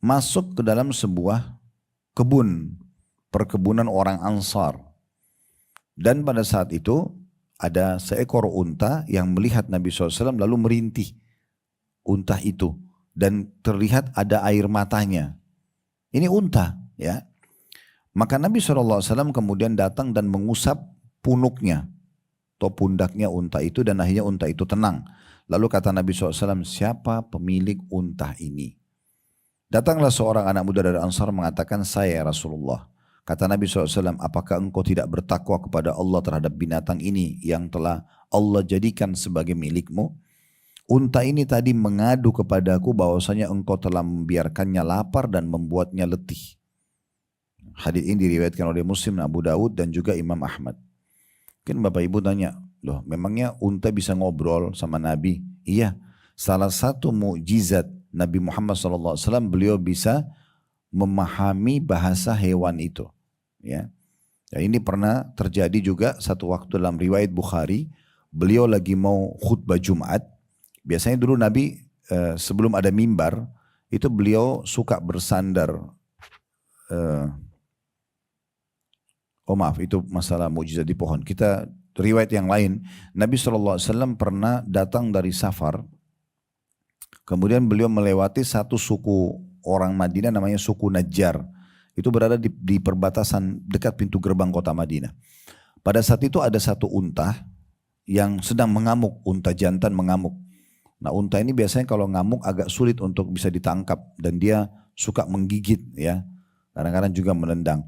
masuk ke dalam sebuah perkebunan orang Ansar, dan pada saat itu ada seekor unta yang melihat Nabi SAW lalu merintih unta itu dan terlihat ada air matanya. Ini unta, ya. Maka Nabi SAW kemudian datang dan mengusap punuknya atau pundaknya unta itu, dan akhirnya unta itu tenang. Lalu kata Nabi SAW, siapa pemilik unta ini? Datanglah seorang anak muda dari Ansar mengatakan, saya Rasulullah. Kata Nabi SAW, apakah engkau tidak bertakwa kepada Allah terhadap binatang ini yang telah Allah jadikan sebagai milikmu? Unta ini tadi mengadu kepadaku bahwasanya engkau telah membiarkannya lapar dan membuatnya letih. Hadits ini diriwayatkan oleh Muslim, Abu Daud dan juga Imam Ahmad. Mungkin Bapak Ibu tanya, loh memangnya unta bisa ngobrol sama Nabi? Iya, salah satu mukjizat Nabi Muhammad SAW beliau bisa memahami bahasa hewan itu. Ya, dan ini pernah terjadi juga satu waktu dalam riwayat Bukhari, beliau lagi mau khutbah Jumat. Biasanya dulu Nabi sebelum ada mimbar itu beliau suka bersandar. Itu masalah mukjizat di pohon. Kita riwayat yang lain, Nabi SAW pernah datang dari safar, kemudian beliau melewati satu suku orang Madinah namanya suku Najjar. Itu berada di perbatasan dekat pintu gerbang kota Madinah. Pada saat itu ada satu unta yang sedang mengamuk, unta jantan mengamuk. Nah, unta ini biasanya kalau ngamuk agak sulit untuk bisa ditangkap dan dia suka menggigit, ya. Kadang-kadang juga menendang.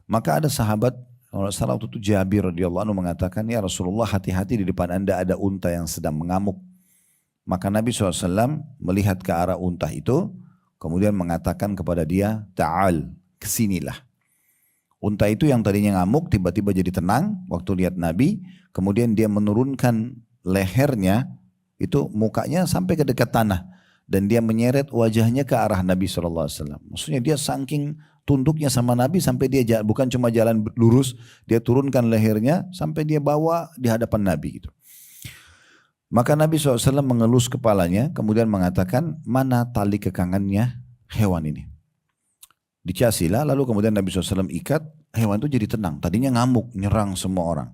Maka ada sahabat, kalau salah waktu itu Jabir radhiyallahu anhu mengatakan, ya Rasulullah, hati-hati di depan Anda ada unta yang sedang mengamuk. Maka Nabi SAW melihat ke arah unta itu, kemudian mengatakan kepada dia, ta'al, kesinilah. Unta itu yang tadinya ngamuk tiba-tiba jadi tenang waktu lihat Nabi, kemudian dia menurunkan lehernya, itu mukanya sampai ke dekat tanah, dan dia menyeret wajahnya ke arah Nabi SAW. Maksudnya dia saking tunduknya sama Nabi sampai dia bukan cuma jalan lurus, dia turunkan lehernya sampai dia bawa di hadapan Nabi gitu. Maka Nabi SAW mengelus kepalanya, kemudian mengatakan, mana tali kekangannya hewan ini? Dicasilah, lalu kemudian Nabi SAW ikat, hewan itu jadi tenang. Tadinya ngamuk, nyerang semua orang.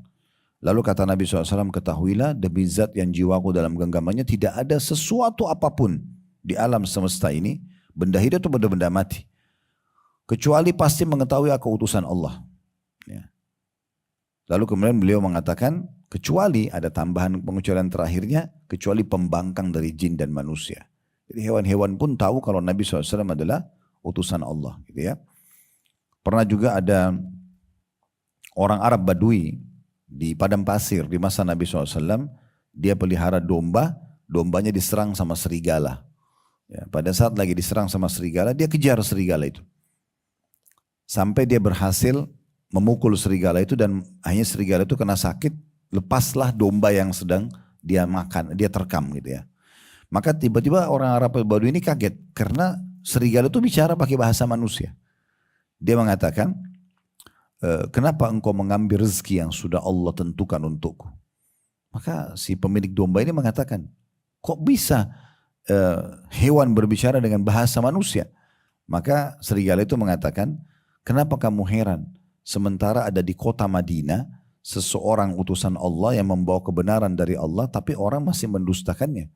Lalu kata Nabi SAW, ketahuilah demi zat yang jiwaku dalam genggamannya, tidak ada sesuatu apapun di alam semesta ini, benda hidup atau benda mati, kecuali pasti mengetahui aku utusan Allah. Ya. Lalu kemudian beliau mengatakan, kecuali ada tambahan pengecualian terakhirnya, kecuali pembangkang dari jin dan manusia. Jadi hewan-hewan pun tahu kalau Nabi SAW adalah utusan Allah, gitu ya. Pernah juga ada orang Arab Badui di padang pasir di masa Nabi SAW, dia pelihara domba dombanya diserang sama serigala. Ya, pada saat lagi diserang sama serigala, dia kejar serigala itu. Sampai dia berhasil memukul serigala itu dan hanya serigala itu kena sakit, lepaslah domba yang sedang dia makan, dia terkam gitu ya. Maka tiba-tiba orang Arab Badui ini kaget karena serigala itu bicara pakai bahasa manusia. Dia mengatakan, kenapa engkau mengambil rezeki yang sudah Allah tentukan untukku? Maka si pemilik domba ini mengatakan, kok bisa hewan berbicara dengan bahasa manusia? Maka serigala itu mengatakan, kenapa kamu heran? Sementara ada di kota Madinah, seseorang utusan Allah yang membawa kebenaran dari Allah, tapi orang masih mendustakannya.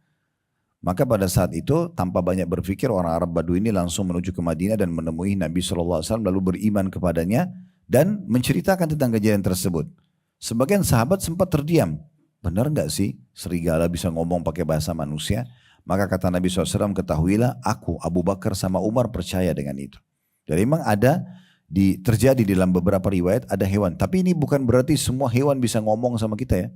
Maka pada saat itu, tanpa banyak berpikir, orang Arab Badui ini langsung menuju ke Madinah dan menemui Nabi SAW, lalu beriman kepadanya, dan menceritakan tentang kejadian tersebut. Sebagian sahabat sempat terdiam. Benar nggak sih serigala bisa ngomong pakai bahasa manusia? Maka kata Nabi SAW, ketahuilah aku, Abu Bakar sama Umar percaya dengan itu. Jadi memang ada terjadi dalam beberapa riwayat ada hewan. Tapi ini bukan berarti semua hewan bisa ngomong sama kita ya.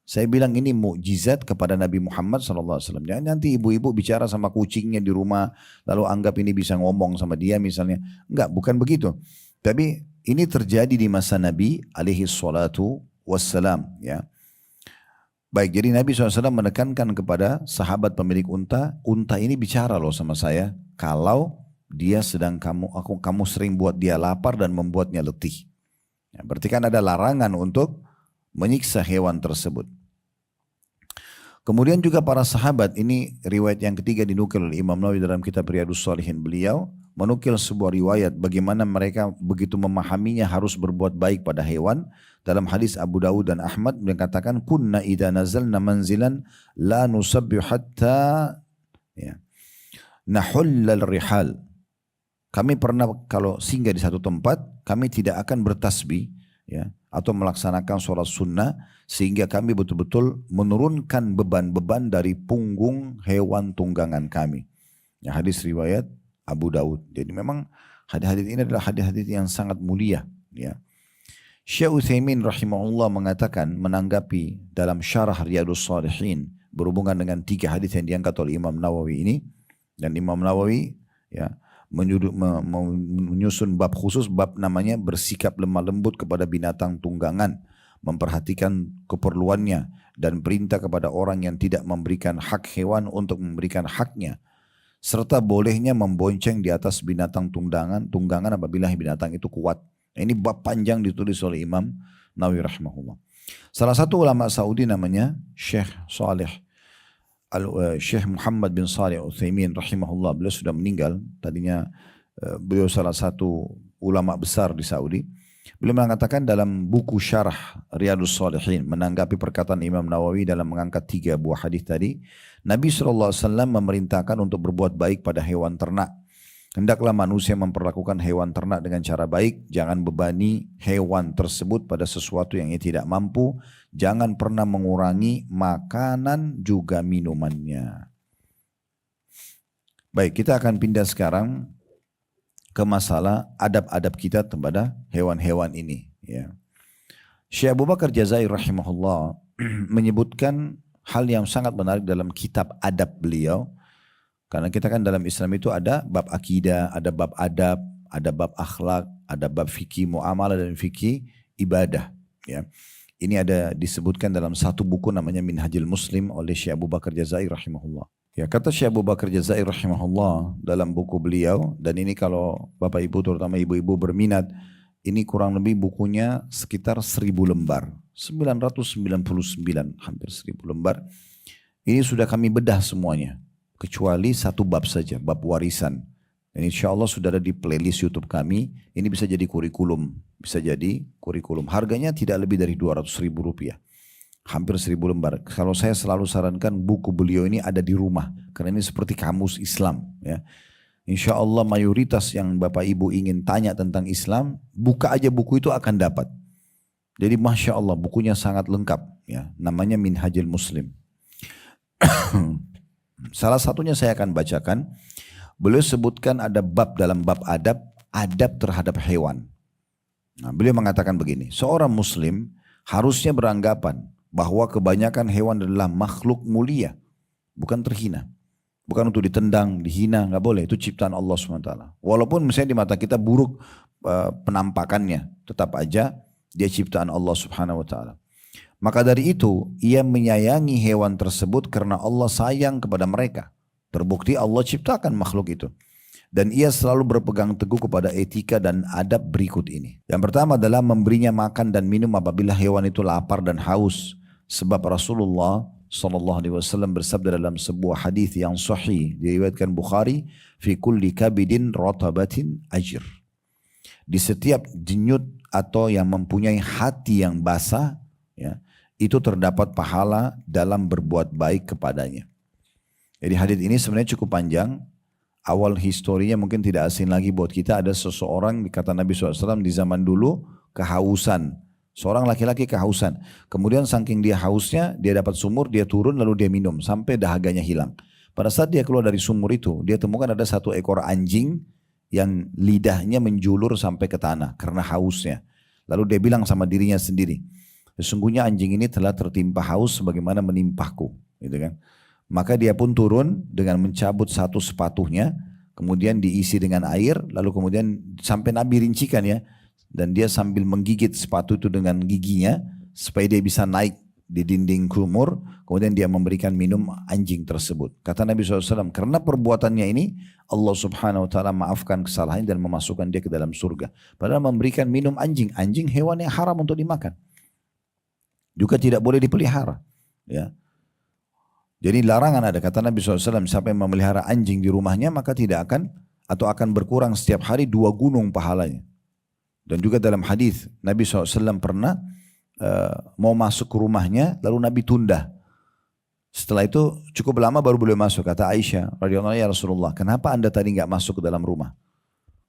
Saya bilang ini mukjizat kepada Nabi Muhammad SAW. Jangan nanti ibu-ibu bicara sama kucingnya di rumah, lalu anggap ini bisa ngomong sama dia misalnya. Enggak, bukan begitu. Tapi ini terjadi di masa Nabi alaihi salatu wassalam ya. Baik, jadi Nabi SAW menekankan kepada sahabat pemilik unta ini bicara loh sama saya, kalau dia sedang kamu sering buat dia lapar dan membuatnya letih. Ya, berarti kan ada larangan untuk menyiksa hewan tersebut. Kemudian juga para sahabat, ini riwayat yang ketiga dinukil oleh Imam Nawawi dalam kitab Riyadhus Shalihin, beliau menukil sebuah riwayat bagaimana mereka begitu memahaminya harus berbuat baik pada hewan. Dalam hadis Abu Dawud dan Ahmad mengatakan, kunna idza nazalna manzilan la nusabbihu hatta ya, nahullal rihal. Kami pernah kalau singgah di satu tempat, kami tidak akan bertasbih ya, atau melaksanakan sholat sunnah sehingga kami betul-betul menurunkan beban-beban dari punggung hewan tunggangan kami. Ya, hadis riwayat Abu Dawud. Jadi memang hadis-hadis ini adalah hadis-hadis yang sangat mulia ya. Syekh Utsaimin rahimahullah mengatakan menanggapi dalam syarah Riyadhus Shalihin berhubungan dengan 3 hadis yang diangkat oleh Imam Nawawi ini, dan Imam Nawawi ya menyusun bab khusus, bab namanya bersikap lemah lembut kepada binatang tunggangan, memperhatikan keperluannya dan perintah kepada orang yang tidak memberikan hak hewan untuk memberikan haknya, serta bolehnya membonceng di atas binatang tunggangan apabila binatang itu kuat. Ini bab panjang ditulis oleh Imam Nawawi rahimahullah. Salah satu ulama Saudi namanya Syekh Muhammad bin Shalih Al-Utsaimin rahimahullah. Beliau sudah meninggal. Tadinya beliau salah satu ulama besar di Saudi. Beliau mengatakan dalam buku syarah Riyadhus Shalihin menanggapi perkataan Imam Nawawi dalam mengangkat 3 buah hadis tadi. Nabi SAW memerintahkan untuk berbuat baik pada hewan ternak. Hendaklah manusia memperlakukan hewan ternak dengan cara baik, jangan bebani hewan tersebut pada sesuatu yang ia tidak mampu, jangan pernah mengurangi makanan juga minumannya. Baik, kita akan pindah sekarang ke masalah adab-adab kita kepada hewan-hewan ini. Ya. Syekh Abu Bakar Jazair rahimahullah menyebutkan hal yang sangat menarik dalam kitab adab beliau. Karena kita kan dalam Islam itu ada bab akidah, ada bab adab, ada bab akhlak, ada bab fikih muamalah dan fikih ibadah. Ya. Ini ada disebutkan dalam satu buku namanya Minhajul Muslim oleh Syekh Abu Bakar Jazair rahimahullah. Ya, kata Syekh Abu Bakar Jazair rahimahullah dalam buku beliau, dan ini kalau Bapak Ibu terutama ibu-ibu berminat, ini kurang lebih bukunya sekitar 1000 lembar. 999, hampir 1000 lembar. Ini sudah kami bedah semuanya. Kecuali satu bab saja, bab warisan. Dan insya Allah sudah ada di playlist YouTube kami. Ini bisa jadi kurikulum. Bisa jadi kurikulum. Harganya tidak lebih dari 200.000 rupiah. Hampir 1000 lembar. Kalau saya selalu sarankan buku beliau ini ada di rumah. Karena ini seperti kamus Islam. Ya. Insya Allah mayoritas yang Bapak Ibu ingin tanya tentang Islam, buka aja buku itu akan dapat. Jadi Masya Allah bukunya sangat lengkap. Ya. Namanya Minhajul Muslim. Salah satunya saya akan bacakan. Beliau sebutkan ada bab dalam bab adab, adab terhadap hewan. Nah, beliau mengatakan begini, seorang muslim harusnya beranggapan bahwa kebanyakan hewan adalah makhluk mulia bukan terhina. Bukan untuk ditendang, dihina, nggak boleh. Itu ciptaan Allah SWT. Walaupun misalnya di mata kita buruk penampakannya, tetap aja dia ciptaan Allah Subhanahu Wa Taala. Maka dari itu, ia menyayangi hewan tersebut karena Allah sayang kepada mereka. Terbukti Allah ciptakan makhluk itu. Dan ia selalu berpegang teguh kepada etika dan adab berikut ini. Yang pertama adalah memberinya makan dan minum apabila hewan itu lapar dan haus. Sebab Rasulullah SAW bersabda dalam sebuah hadis yang sahih diriwayatkan Bukhari, fi kulli kabidin ratabatin ajr. Di setiap denyut atau yang mempunyai hati yang basah, ya, itu terdapat pahala dalam berbuat baik kepadanya. Jadi hadis ini sebenarnya cukup panjang. Awal historinya mungkin tidak asing lagi buat kita. Ada seseorang, kata Nabi SAW, di zaman dulu kehausan. Seorang laki-laki kehausan. Kemudian saking dia hausnya, dia dapat sumur, dia turun lalu dia minum sampai dahaganya hilang. Pada saat dia keluar dari sumur itu, dia temukan ada satu ekor anjing yang lidahnya menjulur sampai ke tanah karena hausnya. Lalu dia bilang sama dirinya sendiri, sesungguhnya anjing ini telah tertimpa haus sebagaimana menimpahku. Gitu kan. Maka dia pun turun dengan mencabut satu sepatunya, kemudian diisi dengan air, lalu kemudian sampai Nabi rincikan ya, dan dia sambil menggigit sepatu itu dengan giginya supaya dia bisa naik di dinding kumur, kemudian dia memberikan minum anjing tersebut. Kata Nabi SAW, karena perbuatannya ini Allah Subhanahu Wa Taala maafkan kesalahan dan memasukkan dia ke dalam surga. Padahal memberikan minum anjing, anjing hewan yang haram untuk dimakan, juga tidak boleh dipelihara. Ya. Jadi larangan ada, kata Nabi SAW, siapa yang memelihara anjing di rumahnya maka tidak akan atau akan berkurang setiap hari 2 gunung pahalanya. Dan juga dalam hadis Nabi SAW pernah mau masuk ke rumahnya lalu Nabi tunda. Setelah itu cukup lama baru boleh masuk. Kata Aisyah radhiyallahu anha, ya Rasulullah, kenapa anda tadi nggak masuk ke dalam rumah?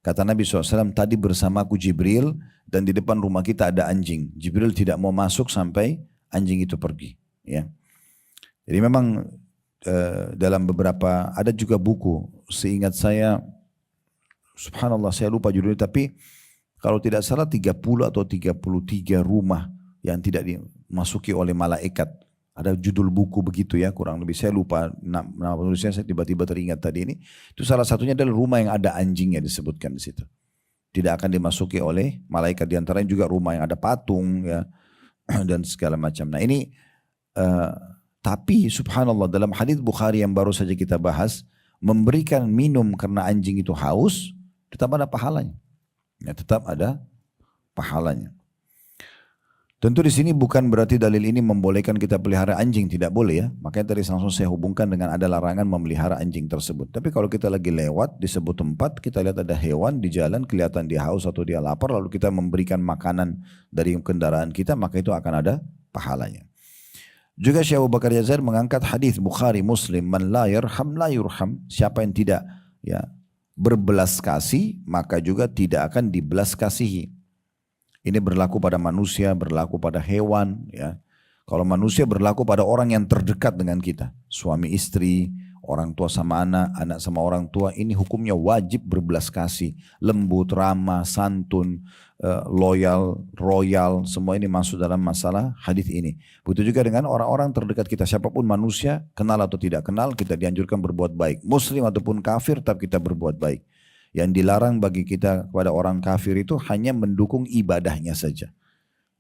Kata Nabi SAW, tadi bersamaku Jibril dan di depan rumah kita ada anjing. Jibril tidak mau masuk sampai anjing itu pergi. Ya. Jadi memang dalam beberapa, ada juga buku, seingat saya, subhanallah saya lupa judulnya, tapi kalau tidak salah 30 atau 33 rumah yang tidak dimasuki oleh malaikat. Ada judul buku begitu ya, kurang lebih. Saya lupa nama penulisnya, saya tiba-tiba teringat tadi ini. Itu salah satunya adalah rumah yang ada anjingnya disebutkan di situ. Tidak akan dimasuki oleh malaikat. Di antaranya juga rumah yang ada patung ya dan segala macam. Nah ini, tapi subhanallah dalam hadis Bukhari yang baru saja kita bahas, memberikan minum karena anjing itu haus, tetap ada pahalanya. Ya, tetap ada pahalanya. Tentu di sini bukan berarti dalil ini membolehkan kita pelihara anjing, tidak boleh ya. Makanya tadi langsung saya hubungkan dengan ada larangan memelihara anjing tersebut. Tapi kalau kita lagi lewat di sebuah tempat, kita lihat ada hewan di jalan, kelihatan dia haus atau dia lapar, lalu kita memberikan makanan dari kendaraan kita, maka itu akan ada pahalanya. Juga Syekh Abu Bakar Jazair mengangkat hadis Bukhari Muslim, man la yarham la yurham, siapa yang tidak ya berbelas kasih maka juga tidak akan dibelas kasihi. Ini berlaku pada manusia, berlaku pada hewan ya. Kalau manusia berlaku pada orang yang terdekat dengan kita, suami istri, orang tua sama anak, anak sama orang tua, ini hukumnya wajib berbelas kasih, lembut, ramah, santun, loyal, royal, semua ini masuk dalam masalah hadis ini. Begitu juga dengan orang-orang terdekat kita, siapapun manusia, kenal atau tidak kenal, kita dianjurkan berbuat baik. Muslim ataupun kafir, tetap kita berbuat baik. Yang dilarang bagi kita kepada orang kafir itu hanya mendukung ibadahnya saja,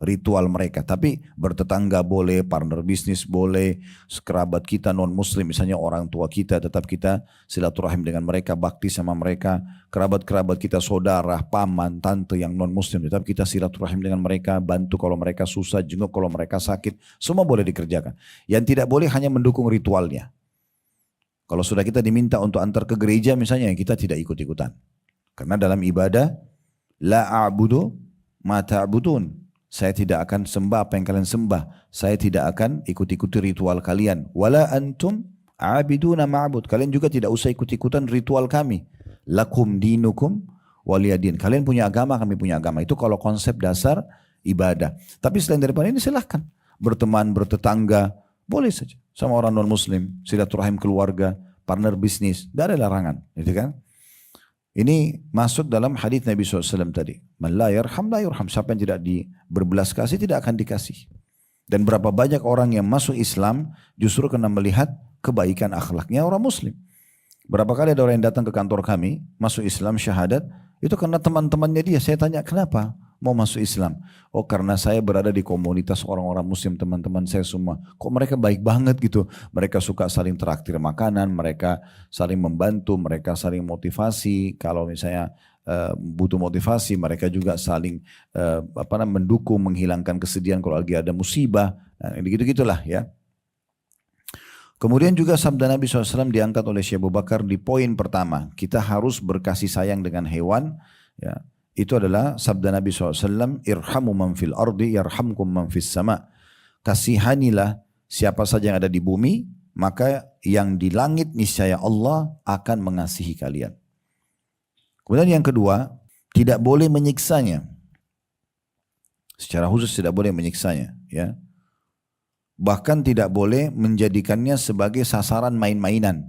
ritual mereka. Tapi bertetangga boleh, partner bisnis boleh, kerabat kita non muslim, misalnya orang tua kita, tetap kita silaturahim dengan mereka, bakti sama mereka. Kerabat-kerabat kita, saudara, paman, tante yang non muslim, tetap kita silaturahim dengan mereka, bantu kalau mereka susah, jenguk kalau mereka sakit, semua boleh dikerjakan. Yang tidak boleh hanya mendukung ritualnya. Kalau sudah kita diminta untuk antar ke gereja misalnya, kita tidak ikut-ikutan. Karena dalam ibadah, la a'budu ma ta'budun. Saya tidak akan sembah apa yang kalian sembah. Saya tidak akan ikut-ikuti ritual kalian. Wala antum a'abiduna ma'bud. Kalian juga tidak usah ikut-ikutan ritual kami. Lakum dinukum waliyadin. Kalian punya agama, kami punya agama. Itu kalau konsep dasar ibadah. Tapi selain daripada ini silahkan. Berteman, bertetangga, boleh saja. Sama orang non-muslim, silaturahim keluarga, partner bisnis, tidak ada larangan. Gitu kan? Ini masuk dalam hadis Nabi SAW tadi. Man la yarham la yurham. Siapa yang tidak berbelas kasih tidak akan dikasih. Dan berapa banyak orang yang masuk Islam justru karena melihat kebaikan akhlaknya orang muslim. Berapa kali ada orang yang datang ke kantor kami, masuk Islam syahadat, itu karena teman-temannya dia. Saya tanya, kenapa mau masuk Islam? Oh, karena saya berada di komunitas orang-orang muslim, teman-teman saya semua. Kok mereka baik banget gitu. Mereka suka saling traktir makanan, mereka saling membantu, mereka saling motivasi. Kalau misalnya butuh motivasi, mereka juga saling mendukung, menghilangkan kesedihan kalau lagi ada musibah. Nah, gitu-gitulah ya. Kemudian juga sabda Nabi SAW diangkat oleh Syekh Abu Bakar di poin pertama. Kita harus berkasih sayang dengan hewan. Ya, itu adalah sabda Nabi SAW. Irhamu man fil ardi yarhamkum man fis sama. Kasihanilah siapa saja yang ada di bumi. Maka yang di langit niscaya Allah akan mengasihi kalian. Kemudian yang kedua, tidak boleh menyiksanya. Secara khusus tidak boleh menyiksanya. Ya. Bahkan tidak boleh menjadikannya sebagai sasaran main-mainan.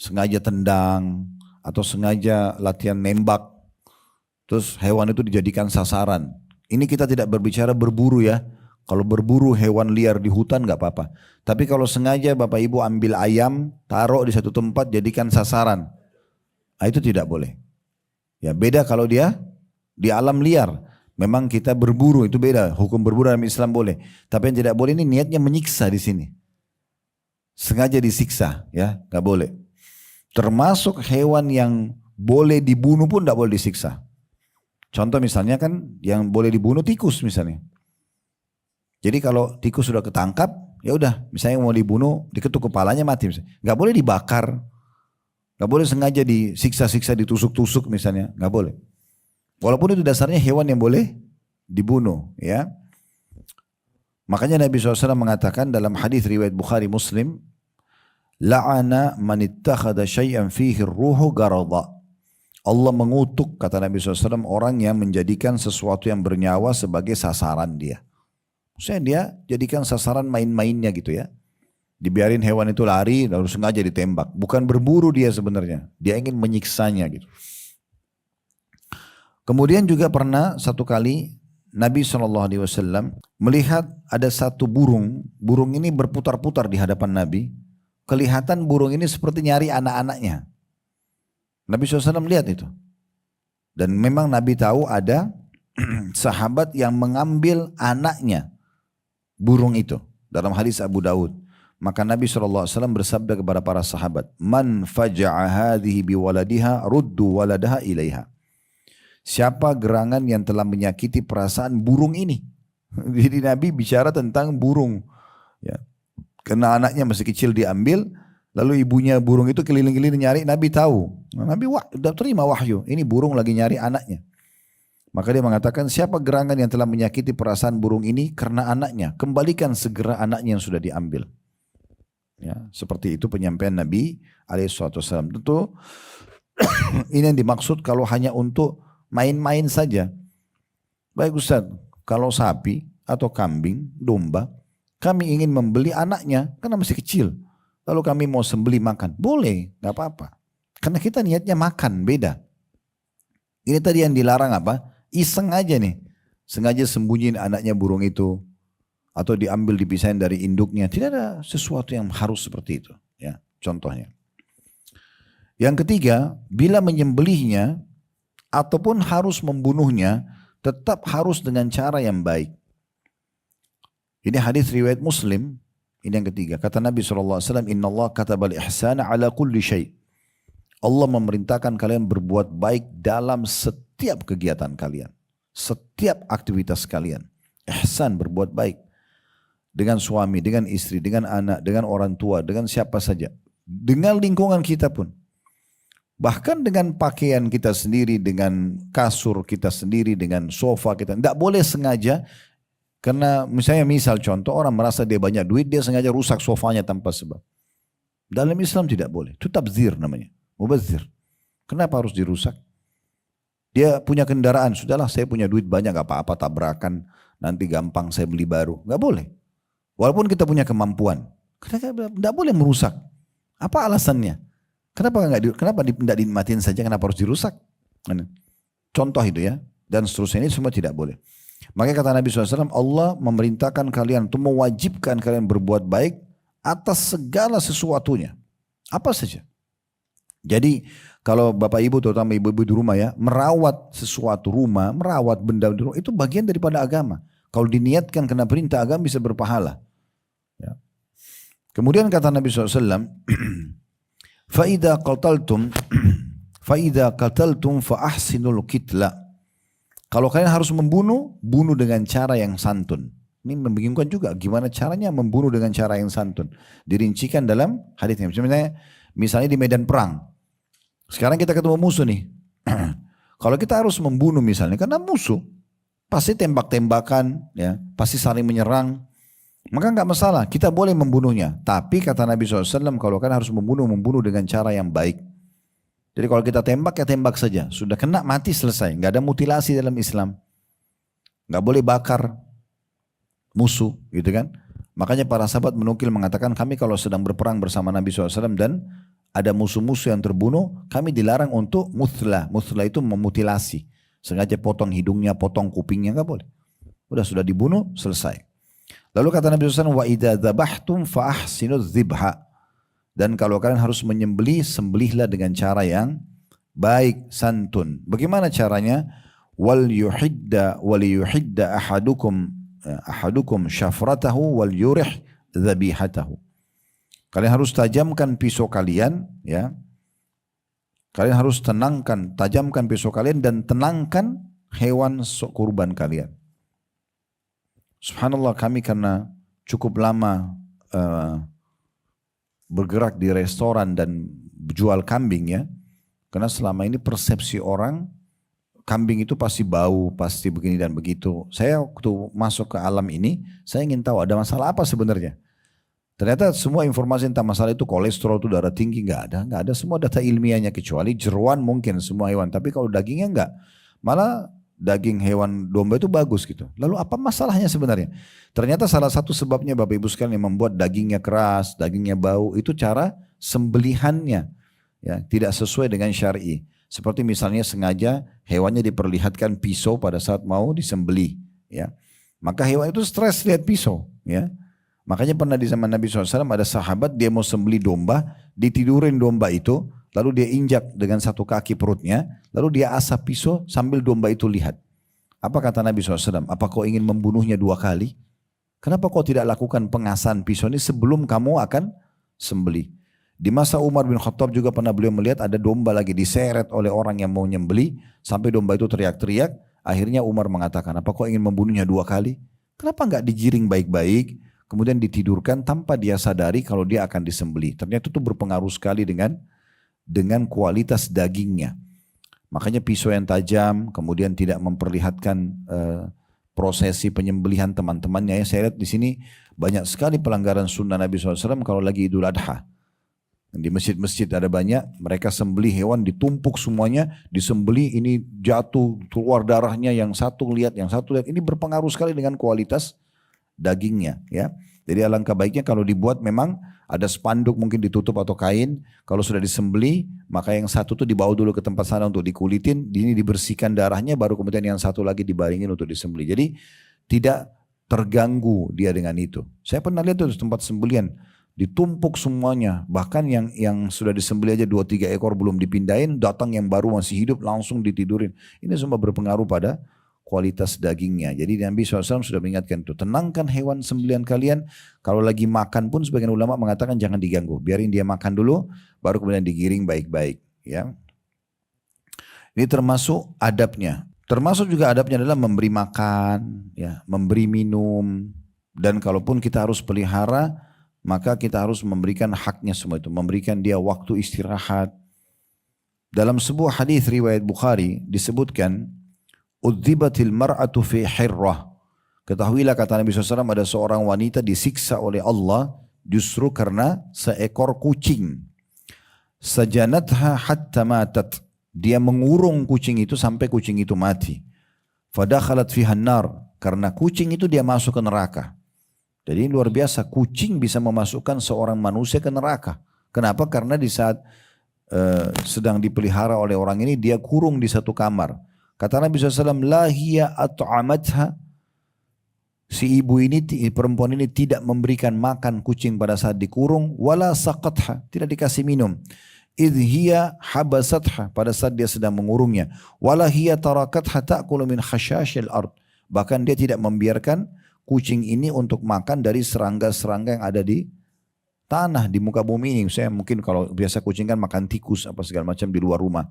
Sengaja tendang atau sengaja latihan nembak. Terus hewan itu dijadikan sasaran. Ini kita tidak berbicara berburu ya. Kalau berburu hewan liar di hutan gak apa-apa. Tapi kalau sengaja Bapak Ibu ambil ayam, taruh di satu tempat jadikan sasaran. Nah, itu tidak boleh. Ya beda kalau dia di alam liar. Memang kita berburu itu beda, hukum berburu dalam Islam boleh. Tapi yang tidak boleh ini niatnya menyiksa di sini. Sengaja disiksa, ya, nggak boleh. Termasuk hewan yang boleh dibunuh pun tidak boleh disiksa. Contoh misalnya kan yang boleh dibunuh tikus misalnya. Jadi kalau tikus sudah ketangkap, ya udah, misalnya mau dibunuh, diketuk kepalanya mati misalnya. Nggak boleh dibakar, nggak boleh sengaja disiksa-siksa, ditusuk-tusuk misalnya, nggak boleh. Walaupun itu dasarnya hewan yang boleh dibunuh, ya. Makanya Nabi SAW mengatakan dalam hadis riwayat Bukhari Muslim, la'ana man ittakhadha syai'an fihi ruhu garada. Allah mengutuk, kata Nabi SAW, orang yang menjadikan sesuatu yang bernyawa sebagai sasaran dia. Maksudnya dia jadikan sasaran main-mainnya gitu ya. Dibiarin hewan itu lari lalu sengaja ditembak. Bukan berburu dia sebenarnya, dia ingin menyiksanya gitu. Kemudian juga pernah satu kali Nabi SAW melihat ada satu burung. Burung ini berputar-putar di hadapan Nabi. Kelihatan burung ini seperti nyari anak-anaknya. Nabi SAW lihat itu. Dan memang Nabi tahu ada sahabat yang mengambil anaknya burung itu. Dalam hadis Abu Daud. Maka Nabi SAW bersabda kepada para sahabat. Man faja'a hadhihi biwaladiha ruddu waladaha ilaiha. Siapa gerangan yang telah menyakiti perasaan burung ini? Jadi Nabi bicara tentang burung. Ya. Karena anaknya masih kecil diambil, lalu ibunya burung itu keliling-keliling nyari, Nabi tahu. Nabi sudah terima wahyu, ini burung lagi nyari anaknya. Maka dia mengatakan, siapa gerangan yang telah menyakiti perasaan burung ini karena anaknya? Kembalikan segera anaknya yang sudah diambil. Ya, seperti itu penyampaian Nabi SAW. Tentu ini yang dimaksud kalau hanya untuk main-main saja. Baik Ustaz, kalau sapi atau kambing, domba, kami ingin membeli anaknya karena masih kecil. Lalu kami mau sembelih makan. Boleh, gak apa-apa. Karena kita niatnya makan, beda. Ini tadi yang dilarang apa? Iseng aja nih. Sengaja sembunyiin anaknya burung itu. Atau diambil dipisahin dari induknya. Tidak ada sesuatu yang harus seperti itu. Ya, contohnya. Yang ketiga, bila menyembelihnya ataupun harus membunuhnya, tetap harus dengan cara yang baik. Ini hadis riwayat Muslim. Ini yang ketiga. Kata Nabi SAW, Inna Allah katabal ihsana ala kulli syai'. Allah memerintahkan kalian berbuat baik dalam setiap kegiatan kalian. Setiap aktivitas kalian. Ihsan, berbuat baik. Dengan suami, dengan istri, dengan anak, dengan orang tua, dengan siapa saja. Dengan lingkungan kita pun. Bahkan dengan pakaian kita sendiri, dengan kasur kita sendiri, dengan sofa kita. Tidak boleh sengaja, karena misalnya contoh orang merasa dia banyak duit, dia sengaja rusak sofanya tanpa sebab. Dalam Islam tidak boleh. Itu tabzir namanya. Mubazir. Kenapa harus dirusak? Dia punya kendaraan, sudahlah saya punya duit banyak, gak apa-apa tabrakan, nanti gampang saya beli baru. Gak boleh. Walaupun kita punya kemampuan. Tidak boleh merusak. Apa alasannya? Kenapa tidak dinikmatin saja, kenapa harus dirusak? Contoh itu ya. Dan seterusnya, ini semua tidak boleh. Makanya kata Nabi SAW, Allah memerintahkan kalian untuk mewajibkan kalian berbuat baik atas segala sesuatunya. Apa saja. Jadi kalau bapak ibu terutama ibu-ibu di rumah ya, merawat sesuatu rumah, merawat benda di rumah itu bagian daripada agama. Kalau diniatkan kena perintah agama bisa berpahala. Ya. Kemudian kata Nabi SAW, فَإِذَا قَتَلْتُمْ فَإِذَا قَتَلْتُمْ فَأَحْسِنُوا الْقِتْلَ. Kalau kalian harus membunuh, bunuh dengan cara yang santun. Ini membingungkan juga, gimana caranya membunuh dengan cara yang santun. Dirincikan dalam hadisnya. Misalnya di medan perang. Sekarang kita ketemu musuh nih. Kalau kita harus membunuh misalnya, karena musuh pasti tembak-tembakan, ya, pasti saling menyerang, maka nggak masalah, kita boleh membunuhnya. Tapi kata Nabi SAW, kalau kan harus membunuh dengan cara yang baik. Jadi kalau kita tembak ya tembak saja, sudah kena mati selesai, nggak ada mutilasi dalam Islam, nggak boleh bakar musuh, gitu kan? Makanya para sahabat menukil mengatakan kami kalau sedang berperang bersama Nabi SAW dan ada musuh-musuh yang terbunuh, kami dilarang untuk muthla. Muthla itu memutilasi. Sengaja potong hidungnya, potong kupingnya, nggak boleh. Sudah dibunuh, selesai. Lalu kata Nabi SAW, wa idza dzabhtum fa ahsinu dzibha. Dan kalau kalian harus menyembelih, sembelihlah dengan cara yang baik, santun. Bagaimana caranya? Wal yuhidda ahadukum syafratahu wal yurih dzabihatahu. Kalian harus tajamkan pisau kalian, ya. Kalian harus tajamkan pisau kalian dan tenangkan hewan kurban kalian. Subhanallah, kami karena cukup lama bergerak di restoran dan jual kambing ya. Karena selama ini persepsi orang, kambing itu pasti bau, pasti begini dan begitu. Saya waktu masuk ke alam ini, saya ingin tahu ada masalah apa sebenarnya. Ternyata semua informasi tentang masalah itu kolesterol itu darah tinggi nggak ada semua data ilmiahnya kecuali jeroan mungkin semua hewan, tapi kalau dagingnya nggak, malah daging hewan domba itu bagus gitu. Lalu apa masalahnya sebenarnya? Ternyata salah satu sebabnya Bapak Ibu sekalian yang membuat dagingnya keras, dagingnya bau itu cara sembelihannya ya tidak sesuai dengan syar'i. Seperti misalnya sengaja hewannya diperlihatkan pisau pada saat mau disembelih ya, maka hewan itu stres lihat pisau ya. Makanya pernah di zaman Nabi SAW ada sahabat dia mau sembelih domba, ditidurin domba itu, lalu dia injak dengan satu kaki perutnya, lalu dia asap pisau sambil domba itu lihat. Apa kata Nabi SAW? Apa kau ingin membunuhnya 2 kali? Kenapa kau tidak lakukan pengasahan pisau ini sebelum kamu akan sembelih? Di masa Umar bin Khattab juga pernah beliau melihat ada domba lagi diseret oleh orang yang mau nyembelih, sampai domba itu teriak-teriak, akhirnya Umar mengatakan, apa kau ingin membunuhnya 2 kali? Kenapa enggak digiring baik-baik? Kemudian ditidurkan tanpa dia sadari kalau dia akan disembelih. Ternyata itu berpengaruh sekali dengan kualitas dagingnya. Makanya pisau yang tajam, kemudian tidak memperlihatkan prosesi penyembelihan teman-temannya. Saya lihat di sini banyak sekali pelanggaran sunnah Nabi SAW kalau lagi Idul Adha. Di masjid-masjid ada banyak, mereka sembelih hewan ditumpuk semuanya, disembelih ini jatuh keluar darahnya, yang satu lihat, yang satu lihat. Ini berpengaruh sekali dengan kualitas dagingnya ya. Jadi alangkah baiknya kalau dibuat memang ada spanduk mungkin ditutup atau kain, kalau sudah disembelih maka yang satu tuh dibawa dulu ke tempat sana untuk dikulitin, ini dibersihkan darahnya, baru kemudian yang satu lagi dibaringin untuk disembelih. Jadi tidak terganggu dia dengan itu. Saya pernah lihat tuh tempat sembelihan ditumpuk semuanya, bahkan yang sudah disembelih aja 2-3 ekor belum dipindahin, datang yang baru masih hidup langsung ditidurin. Ini semua berpengaruh pada kualitas dagingnya. Jadi Nabi SAW sudah mengingatkan itu, tenangkan hewan sembelihan kalian. Kalau lagi makan pun sebagian ulama mengatakan jangan diganggu, biarin dia makan dulu, baru kemudian digiring baik-baik. Ya, ini termasuk adabnya. Termasuk juga adabnya adalah memberi makan, ya, memberi minum, dan kalaupun kita harus pelihara, maka kita harus memberikan haknya semua itu, memberikan dia waktu istirahat. Dalam sebuah hadis riwayat Bukhari disebutkan, Udzibatil mar'atu fi hirrah. Ketahuilah kata Nabi SAW ada seorang wanita disiksa oleh Allah justru karena seekor kucing. Sajanatha hatta matat. Dia mengurung kucing itu sampai kucing itu mati. Fadakhalat fihan nar. Karena kucing itu dia masuk ke neraka. Jadi luar biasa, kucing bisa memasukkan seorang manusia ke neraka. Kenapa? Karena di saat sedang dipelihara oleh orang ini, dia kurung di satu kamar. Kata Nabi SAW, la hiya at'amatha, Si ibu ini, perempuan ini tidak memberikan makan kucing pada saat dikurung, wala saqatha, tidak dikasih minum. Idh hiya habasatha, pada saat dia sedang mengurungnya. Wala hiya tarakatha ta'kulu min khashashil ard. Bahkan dia tidak membiarkan kucing ini untuk makan dari serangga-serangga yang ada di tanah, di muka bumi ini. Saya mungkin kalau biasa kucing kan makan tikus apa segala macam di luar rumah.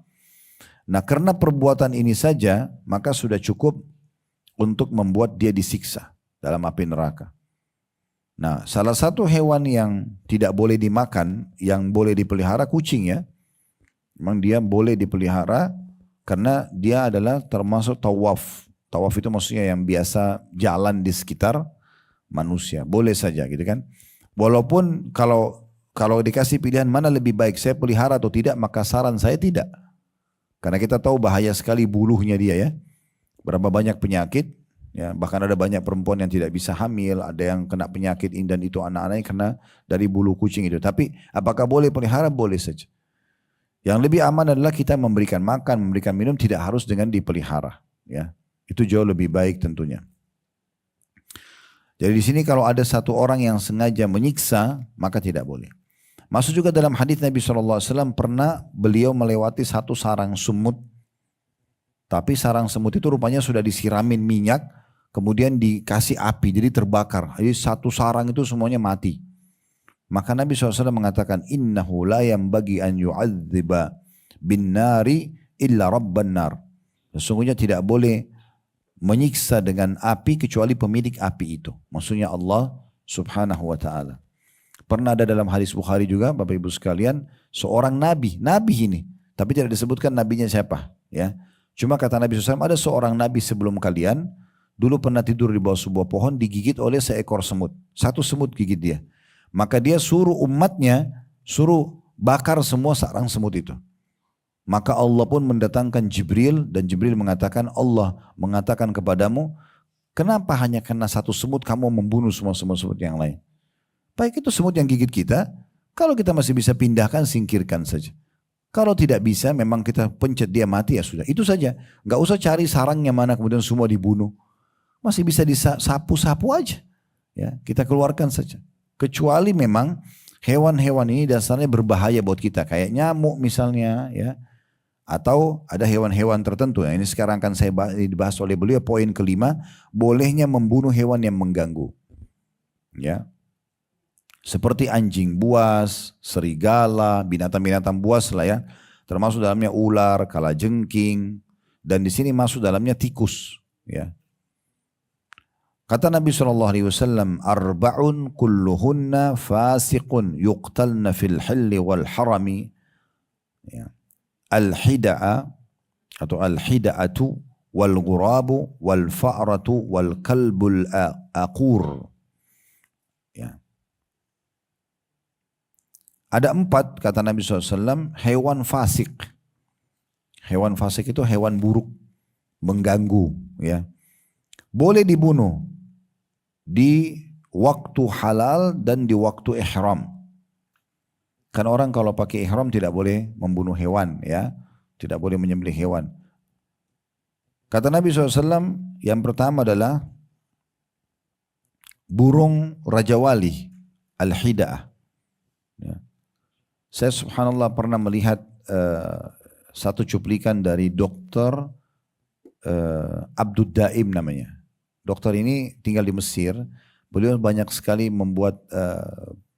Nah, karena perbuatan ini saja, maka sudah cukup untuk membuat dia disiksa dalam api neraka. Nah, salah satu hewan yang tidak boleh dimakan, yang boleh dipelihara kucing ya. Memang dia boleh dipelihara karena dia adalah termasuk tawaf. Tawaf itu maksudnya yang biasa jalan di sekitar manusia. Boleh saja gitu kan. Walaupun kalau dikasih pilihan mana lebih baik, saya pelihara atau tidak, maka saran saya tidak. Karena kita tahu bahaya sekali bulunya dia ya. Berapa banyak penyakit. Ya, bahkan ada banyak perempuan yang tidak bisa hamil, ada yang kena penyakit ini dan itu anak-anaknya kena dari bulu kucing itu. Tapi apakah boleh pelihara? Boleh saja. Yang lebih aman adalah kita memberikan makan, memberikan minum, tidak harus dengan dipelihara. Ya, itu jauh lebih baik tentunya. Jadi di sini kalau ada satu orang yang sengaja menyiksa, maka tidak boleh. Masuk juga dalam hadis Nabi SAW, pernah beliau melewati satu sarang semut. Tapi sarang semut itu rupanya sudah disiramin minyak, kemudian dikasih api, jadi terbakar. Jadi satu sarang itu semuanya mati. Maka Nabi SAW mengatakan, innahu la yambagi an yu'adziba bin nari illa rabban nar. Sesungguhnya tidak boleh menyiksa dengan api kecuali pemilik api itu. Maksudnya Allah subhanahu wa ta'ala. Pernah ada dalam hadis Bukhari juga, Bapak Ibu sekalian, seorang nabi ini. Tapi tidak disebutkan nabinya siapa. Ya. Cuma kata Nabi SAW, ada seorang nabi sebelum kalian, dulu pernah tidur di bawah sebuah pohon, digigit oleh seekor semut. Satu semut gigit dia. Maka dia suruh umatnya, suruh bakar semua sarang semut itu. Maka Allah pun mendatangkan Jibril, dan Jibril mengatakan, Allah mengatakan kepadamu, kenapa hanya kena satu semut kamu membunuh semua semut-semut yang lain? Baik itu semut yang gigit kita, kalau kita masih bisa pindahkan, singkirkan saja. Kalau tidak bisa, memang kita pencet dia mati ya sudah. Itu saja. Gak usah cari sarangnya mana kemudian semua dibunuh. Masih bisa disapu-sapu aja. Ya, kita keluarkan saja. Kecuali memang hewan-hewan ini dasarnya berbahaya buat kita. Kayak nyamuk misalnya. Ya. Atau ada hewan-hewan tertentu. Ini sekarang akan saya dibahas oleh beliau. Poin kelima, bolehnya membunuh hewan yang mengganggu. Ya. Seperti anjing buas, serigala, binatang-binatang buas lah ya. Termasuk dalamnya ular, kalajengking, dan di sini masuk dalamnya tikus. Ya. Kata Nabi SAW, arba'un kulluhunna fasiqun yuqtalna fil hilli wal harami. Ya. Al-hida'a atau al-hida'atu wal ghurabu wal fa'ratu wal kalbul aqur. Ya. Ada 4 kata Nabi SAW hewan fasik. Hewan fasik itu hewan buruk, mengganggu. Ya. Boleh dibunuh di waktu halal dan di waktu ihram. Kan orang kalau pakai ihram tidak boleh membunuh hewan. Ya, tidak boleh menyembelih hewan. Kata Nabi SAW yang pertama adalah burung Raja Wali, al-hida'ah. Ya. Saya subhanallah pernah melihat satu cuplikan dari dokter Abdul Daim namanya. Dokter ini tinggal di Mesir. Beliau banyak sekali membuat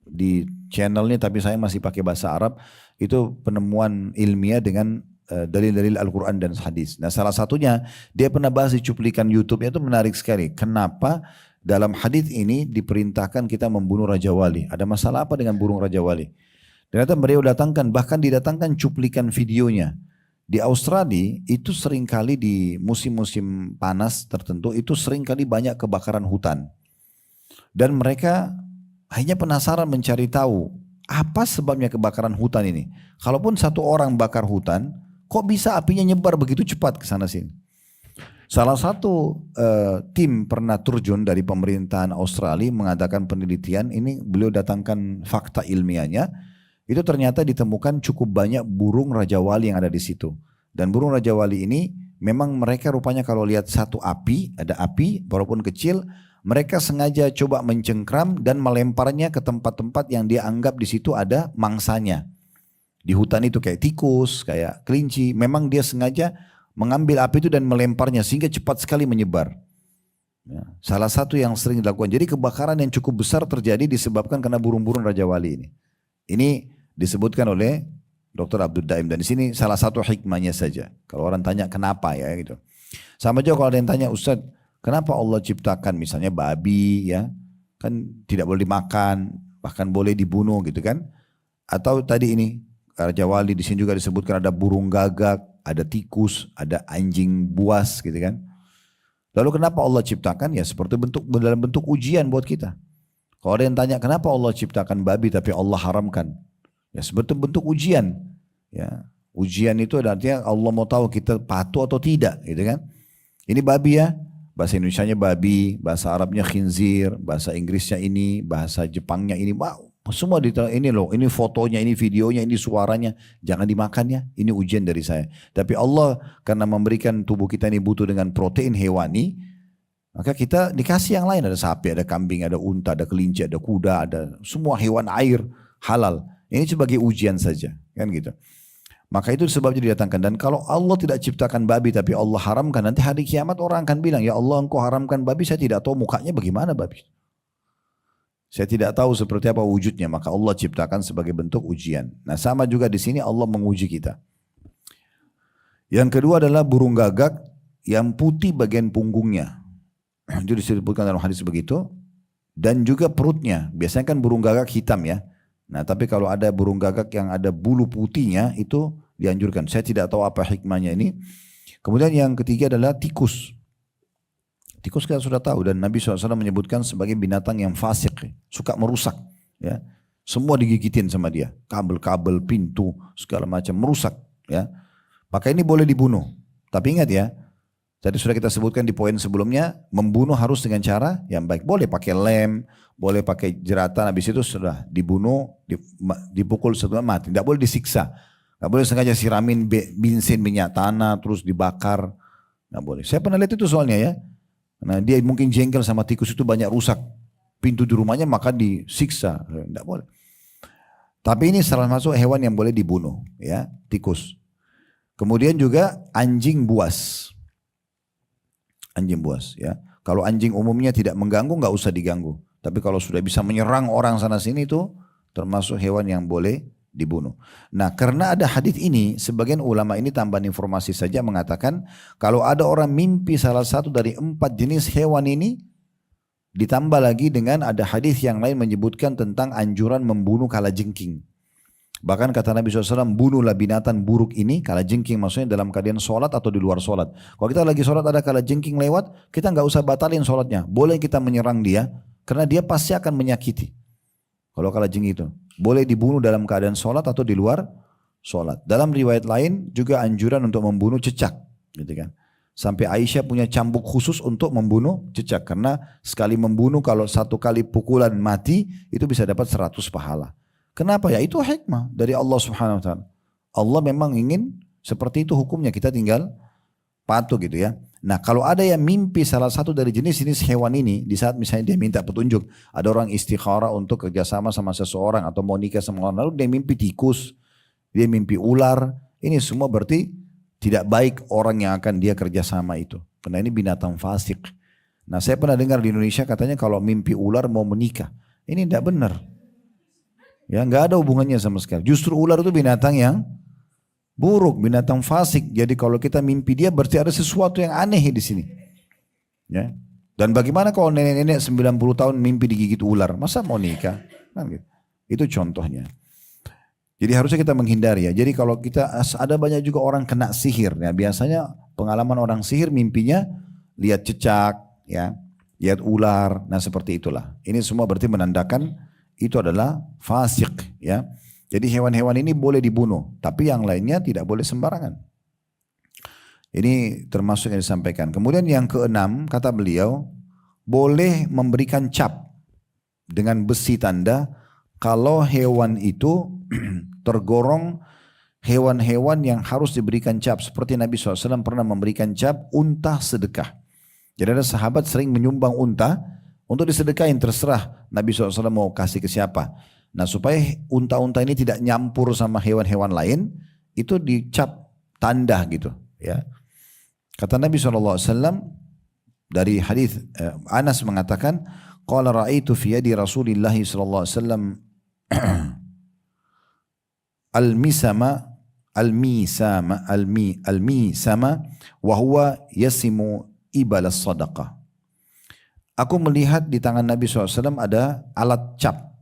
di channelnya, tapi saya masih pakai bahasa Arab. Itu penemuan ilmiah dengan dalil-dalil Al-Quran dan hadis. Nah salah satunya dia pernah bahas di cuplikan YouTube-nya, itu menarik sekali. Kenapa dalam hadis ini diperintahkan kita membunuh Raja Wali? Ada masalah apa dengan burung Raja Wali? Ternyata beliau datangkan, bahkan didatangkan cuplikan videonya. Di Australia itu seringkali di musim-musim panas tertentu itu seringkali banyak kebakaran hutan. Dan mereka hanya penasaran mencari tahu apa sebabnya kebakaran hutan ini. Kalaupun satu orang bakar hutan, kok bisa apinya nyebar begitu cepat ke sana sini? Salah satu tim pernah terjun dari pemerintahan Australia mengadakan penelitian, ini beliau datangkan fakta ilmiahnya. Itu ternyata ditemukan cukup banyak burung Raja Wali yang ada di situ. Dan burung Raja Wali ini memang mereka rupanya kalau lihat satu api, ada api walaupun kecil, Mereka sengaja coba mencengkram dan melemparnya ke tempat-tempat yang dia anggap di situ ada mangsanya. Di hutan itu kayak tikus, kayak kelinci. Memang dia sengaja mengambil api itu dan melemparnya sehingga cepat sekali menyebar. Ya, salah satu yang sering dilakukan. Jadi kebakaran yang cukup besar terjadi disebabkan karena burung-burung Raja Wali ini. Ini disebutkan oleh Dr. Abdul Daim. Dan di sini salah satu hikmahnya saja. Kalau orang tanya kenapa ya gitu. Sama juga kalau ada yang tanya, Ustaz, kenapa Allah ciptakan misalnya babi ya. Kan tidak boleh dimakan, bahkan boleh dibunuh gitu kan. Atau tadi ini Raja Wali di sini juga disebutkan ada burung gagak, ada tikus, ada anjing buas gitu kan. Lalu kenapa Allah ciptakan? Ya seperti dalam bentuk ujian buat kita. Kalau ada yang tanya kenapa Allah ciptakan babi tapi Allah haramkan? Ya seperti bentuk ujian. Ya, ujian itu artinya Allah mau tahu kita patuh atau tidak, gitu kan? Ini babi ya, bahasa Indonesianya babi, bahasa Arabnya khinzir, bahasa Inggrisnya ini, bahasa Jepangnya ini. Wow, semua ini loh, ini fotonya, ini videonya, ini suaranya. Jangan dimakan ya, ini ujian dari saya. Tapi Allah karena memberikan tubuh kita ini butuh dengan protein hewani, maka kita dikasih yang lain. Ada sapi, ada kambing, ada unta, ada kelinci, ada kuda, ada semua hewan air halal. Ini sebagai ujian saja, kan gitu. Maka itu sebabnya didatangkan. Dan kalau Allah tidak ciptakan babi tapi Allah haramkan, nanti hari kiamat orang akan bilang, ya Allah engkau haramkan babi, saya tidak tahu mukanya bagaimana babi. Saya tidak tahu seperti apa wujudnya, maka Allah ciptakan sebagai bentuk ujian. Nah sama juga di sini Allah menguji kita. Yang kedua adalah burung gagak yang putih bagian punggungnya. Itu disebutkan dalam hadis begitu. Dan juga perutnya. Biasanya kan burung gagak hitam ya. Nah tapi kalau ada burung gagak yang ada bulu putihnya itu dianjurkan. Saya tidak tahu apa hikmahnya ini. Kemudian yang ketiga adalah tikus. Tikus kita sudah tahu dan Nabi SAW menyebutkan sebagai binatang yang fasik, suka merusak. Ya. Semua digigitin sama dia, kabel-kabel, pintu, segala macam merusak. Ya. Maka ini boleh dibunuh. Tapi ingat ya, tadi sudah kita sebutkan di poin sebelumnya, membunuh harus dengan cara yang baik. Boleh pakai lem, boleh pakai jeratan, habis itu sudah dibunuh, dipukul setelah mati. Tidak boleh disiksa. Tidak boleh sengaja siramin bensin minyak tanah, terus dibakar. Tidak boleh. Saya pernah lihat itu soalnya ya. Nah dia mungkin jengkel sama tikus itu banyak rusak pintu di rumahnya maka disiksa, tidak boleh. Tapi ini salah masuk hewan yang boleh dibunuh, ya tikus. Kemudian juga anjing buas, ya. Kalau anjing umumnya tidak mengganggu nggak usah diganggu. Tapi kalau sudah bisa menyerang orang sana sini itu termasuk hewan yang boleh dibunuh. Nah karena ada hadis ini, sebagian ulama ini tambahan informasi saja mengatakan kalau ada orang mimpi salah satu dari 4 jenis hewan ini, ditambah lagi dengan ada hadis yang lain menyebutkan tentang anjuran membunuh kalajengking. Bahkan kata Nabi SAW, bunuhlah binatang buruk ini, kalajengking maksudnya dalam keadaan sholat atau di luar sholat. Kalau kita lagi sholat ada kalajengking lewat, kita nggak usah batalin sholatnya. Boleh kita menyerang dia, karena dia pasti akan menyakiti. Kalau kalajengking itu boleh dibunuh dalam keadaan sholat atau di luar sholat. Dalam riwayat lain juga anjuran untuk membunuh cecak, gitu kan. Sampai Aisyah punya cambuk khusus untuk membunuh cecak karena sekali membunuh kalau 1 kali pukulan mati itu bisa dapat 100 pahala. Kenapa ya? Itu hikmah dari Allah Subhanahu Wa Taala. Allah memang ingin seperti itu hukumnya, kita tinggal patuh gitu ya. Nah kalau ada yang mimpi salah satu dari jenis-jenis hewan ini, di saat misalnya dia minta petunjuk, ada orang istikharah untuk kerjasama sama seseorang atau mau nikah sama orang, lalu dia mimpi tikus, dia mimpi ular, ini semua berarti tidak baik orang yang akan dia kerjasama itu. Karena ini binatang fasik. Nah saya pernah dengar di Indonesia katanya kalau mimpi ular mau menikah, ini tidak benar. Ya nggak ada hubungannya sama sekali. Justru ular itu binatang yang buruk, binatang fasik. Jadi kalau kita mimpi dia berarti ada sesuatu yang aneh di sini. Ya. Dan bagaimana kalau nenek-nenek 90 tahun mimpi digigit ular? Masa mau nikah? Kan gitu. Itu contohnya. Jadi harusnya kita menghindari ya. Jadi kalau kita ada banyak juga orang kena sihir. Ya. Biasanya pengalaman orang sihir mimpinya lihat cecak, ya, lihat ular. Nah seperti itulah. Ini semua berarti menandakan itu adalah fasik, ya. Jadi hewan-hewan ini boleh dibunuh, tapi yang lainnya tidak boleh sembarangan. Ini termasuk yang disampaikan. Kemudian yang keenam, kata beliau, boleh memberikan cap dengan besi tanda kalau hewan itu tergolong hewan-hewan yang harus diberikan cap. Seperti Nabi SAW pernah memberikan cap unta sedekah. Jadi ada sahabat sering menyumbang unta, Untuk disedekahin terserah Nabi SAW mau kasih ke siapa. Nah supaya unta-unta ini tidak nyampur sama hewan-hewan lain, itu dicap tanda gitu. Ya. Kata Nabi SAW dari hadis Anas mengatakan, qala ra'aitu fi yadi Rasulillah sallallahu alaihi wasallam al-misama wa huwa yasimu ibal as-sadaqah. Aku melihat di tangan Nabi SAW ada alat cap.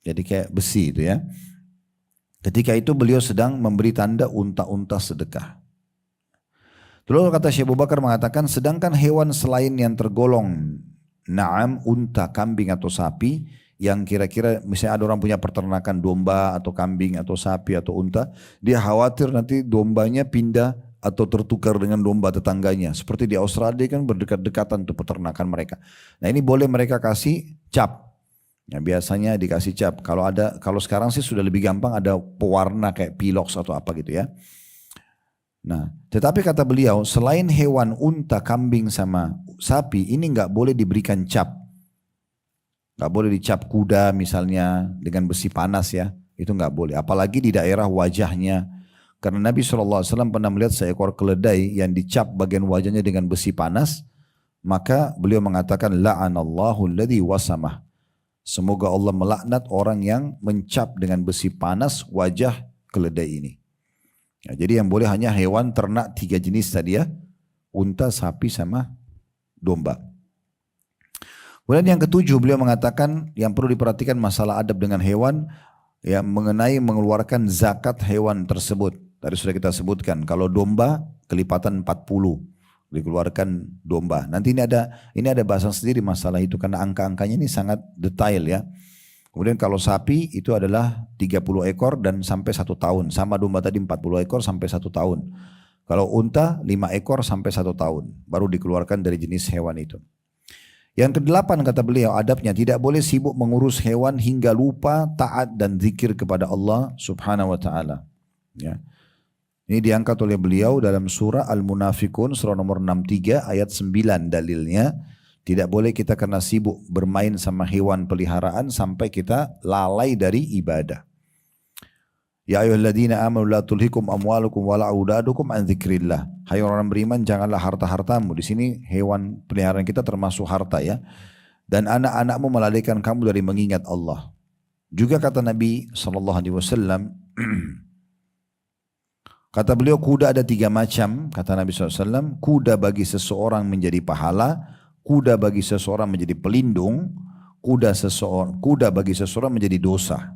Jadi kayak besi itu ya. Ketika itu beliau sedang memberi tanda unta-unta sedekah. Lalu kata Syekh Abu Bakar mengatakan, sedangkan hewan selain yang tergolong na'am, unta, kambing atau sapi, yang kira-kira misalnya ada orang punya peternakan domba atau kambing atau sapi atau unta, dia khawatir nanti dombanya pindah atau tertukar dengan domba tetangganya. Seperti di Australia kan berdekat-dekatan tuh peternakan mereka. Nah ini boleh mereka kasih cap. Ya, biasanya dikasih cap. Kalau sekarang sih sudah lebih gampang, ada pewarna kayak pilox atau apa gitu ya. Nah, tetapi kata beliau, selain hewan unta, kambing sama sapi, ini nggak boleh diberikan cap. Nggak boleh dicap kuda misalnya dengan besi panas ya. Itu nggak boleh. Apalagi di daerah wajahnya. Karena Nabi SAW pernah melihat seekor keledai yang dicap bagian wajahnya dengan besi panas, maka beliau mengatakan, la'anallahu alladhi wasamah. Semoga Allah melaknat orang yang mencap dengan besi panas wajah keledai ini. Ya, jadi yang boleh hanya hewan ternak 3 jenis tadi ya, unta, sapi sama domba. Kemudian yang ketujuh beliau mengatakan yang perlu diperhatikan masalah adab dengan hewan, ya, mengenai mengeluarkan zakat hewan tersebut. Tadi sudah kita sebutkan, kalau domba kelipatan 40 dikeluarkan domba. Nanti ini ada bahasan sendiri masalah itu karena angka-angkanya ini sangat detail ya. Kemudian kalau sapi itu adalah 30 ekor dan sampai 1 tahun. Sama domba tadi 40 ekor sampai 1 tahun. Kalau unta 5 ekor sampai 1 tahun. Baru dikeluarkan dari jenis hewan itu. Yang ke-8 kata beliau adabnya, tidak boleh sibuk mengurus hewan hingga lupa taat dan zikir kepada Allah subhanahu wa ta'ala. Ya. Ini diangkat oleh beliau dalam surah Al-Munafikun surah nomor 63 ayat 9 dalilnya. Tidak boleh kita karena sibuk bermain sama hewan peliharaan sampai kita lalai dari ibadah. Ya ayyuhalladzina amanu la tulhikum amwalukum wala auladukum an dzikrillah. Hai orang beriman, janganlah harta-hartamu. Di sini hewan peliharaan kita termasuk harta ya. Dan anak-anakmu melalaikan kamu dari mengingat Allah. Juga kata Nabi SAW, kata beliau, kuda ada 3 macam, kata Nabi SAW, kuda bagi seseorang menjadi pahala, kuda bagi seseorang menjadi pelindung, kuda bagi seseorang menjadi dosa.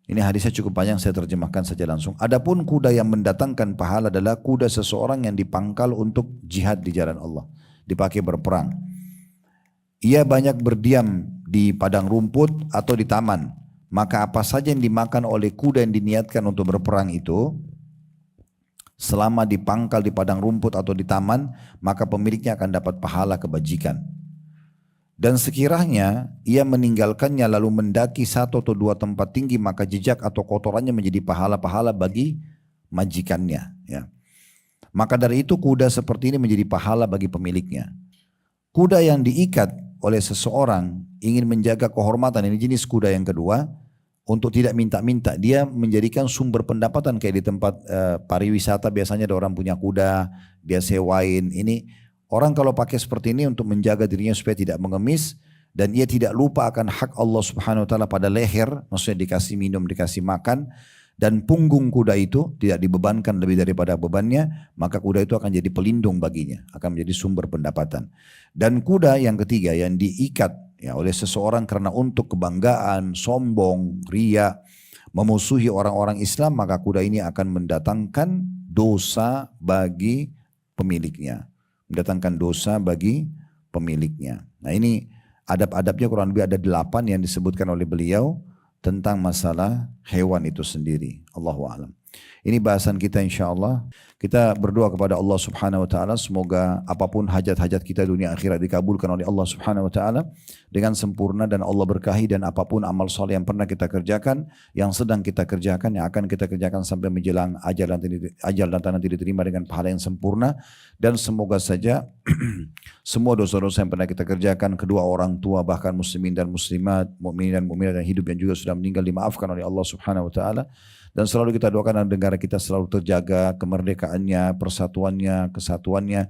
Ini hadisnya cukup panjang, saya terjemahkan saja langsung. Adapun kuda yang mendatangkan pahala adalah kuda seseorang yang dipangkal untuk jihad di jalan Allah, dipakai berperang. Ia banyak berdiam di padang rumput atau di taman, maka apa saja yang dimakan oleh kuda yang diniatkan untuk berperang itu, selama dipangkal di padang rumput atau di taman, maka pemiliknya akan dapat pahala kebajikan. Dan sekiranya ia meninggalkannya lalu mendaki 1 atau 2 tempat tinggi, maka jejak atau kotorannya menjadi pahala-pahala bagi majikannya. Ya. Maka dari itu kuda seperti ini menjadi pahala bagi pemiliknya. Kuda yang diikat oleh seseorang ingin menjaga kehormatan, ini jenis kuda yang kedua, untuk tidak minta-minta, dia menjadikan sumber pendapatan kayak di tempat pariwisata biasanya ada orang punya kuda, dia sewain. Ini orang kalau pakai seperti ini untuk menjaga dirinya supaya tidak mengemis dan ia tidak lupa akan hak Allah Subhanahu wa taala pada leher, maksudnya dikasih minum, dikasih makan, dan punggung kuda itu tidak dibebankan lebih daripada bebannya, maka kuda itu akan jadi pelindung baginya, akan menjadi sumber pendapatan. Dan kuda yang ketiga yang diikat ya oleh seseorang karena untuk kebanggaan, sombong, ria, memusuhi orang-orang Islam, maka kuda ini akan mendatangkan dosa bagi pemiliknya. Mendatangkan dosa bagi pemiliknya. Nah ini adab-adabnya kurang lebih ada 8 yang disebutkan oleh beliau tentang masalah hewan itu sendiri. Allahu a'lam. Ini bahasan kita insya Allah. Kita berdoa kepada Allah Subhanahu Wa Taala semoga apapun hajat-hajat kita dunia akhirat dikabulkan oleh Allah Subhanahu Wa Taala dengan sempurna dan Allah berkahi, dan apapun amal soleh yang pernah kita kerjakan, yang sedang kita kerjakan, yang akan kita kerjakan sampai menjelang ajal dan nanti diterima dengan pahala yang sempurna. Dan semoga saja semua dosa-dosa yang pernah kita kerjakan, kedua orang tua bahkan muslimin dan muslimat, mukminin dan mukminat yang hidup yang juga sudah meninggal dimaafkan oleh Allah Subhanahu Wa Taala. Dan selalu kita doakan negara kita selalu terjaga kemerdekaannya, persatuannya, kesatuannya,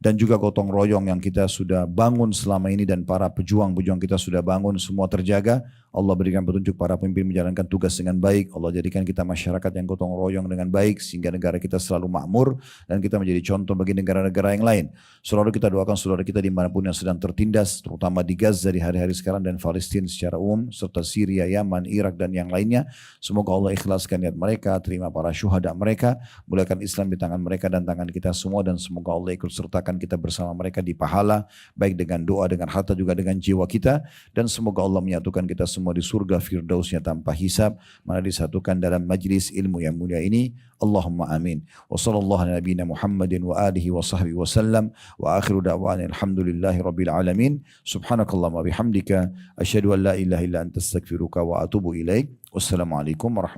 dan juga gotong royong yang kita sudah bangun selama ini dan para pejuang-pejuang kita sudah bangun semua terjaga. Allah berikan petunjuk para pemimpin menjalankan tugas dengan baik. Allah jadikan kita masyarakat yang gotong royong dengan baik sehingga negara kita selalu makmur dan kita menjadi contoh bagi negara-negara yang lain. Selalu kita doakan saudara kita dimanapun yang sedang tertindas, terutama di Gaza di hari-hari sekarang dan Palestina secara umum, serta Syria, Yaman, Irak dan yang lainnya. Semoga Allah ikhlaskan niat mereka, terima para syuhada mereka, muliakan Islam di tangan mereka dan tangan kita semua, dan semoga Allah ikut sertakan kita bersama mereka di pahala, baik dengan doa, dengan harta, juga dengan jiwa kita. Dan semoga Allah menyatukan kita semua di surga firdausnya tanpa hisab, mana disatukan dalam majlis ilmu yang mulia ini. Allahumma amin. Wa sallallahu ala nabiyina Muhammadin wa alihi wa sahbihi wa sallam. Wa akhiru da'wana alhamdulillahi rabbil alamin. Subhanakallahumma bihamdika asyhadu an la ilaha illa anta astaghfiruka wa atubu ilaik. Wassalamualaikum warahmatullahi wabarakatuh.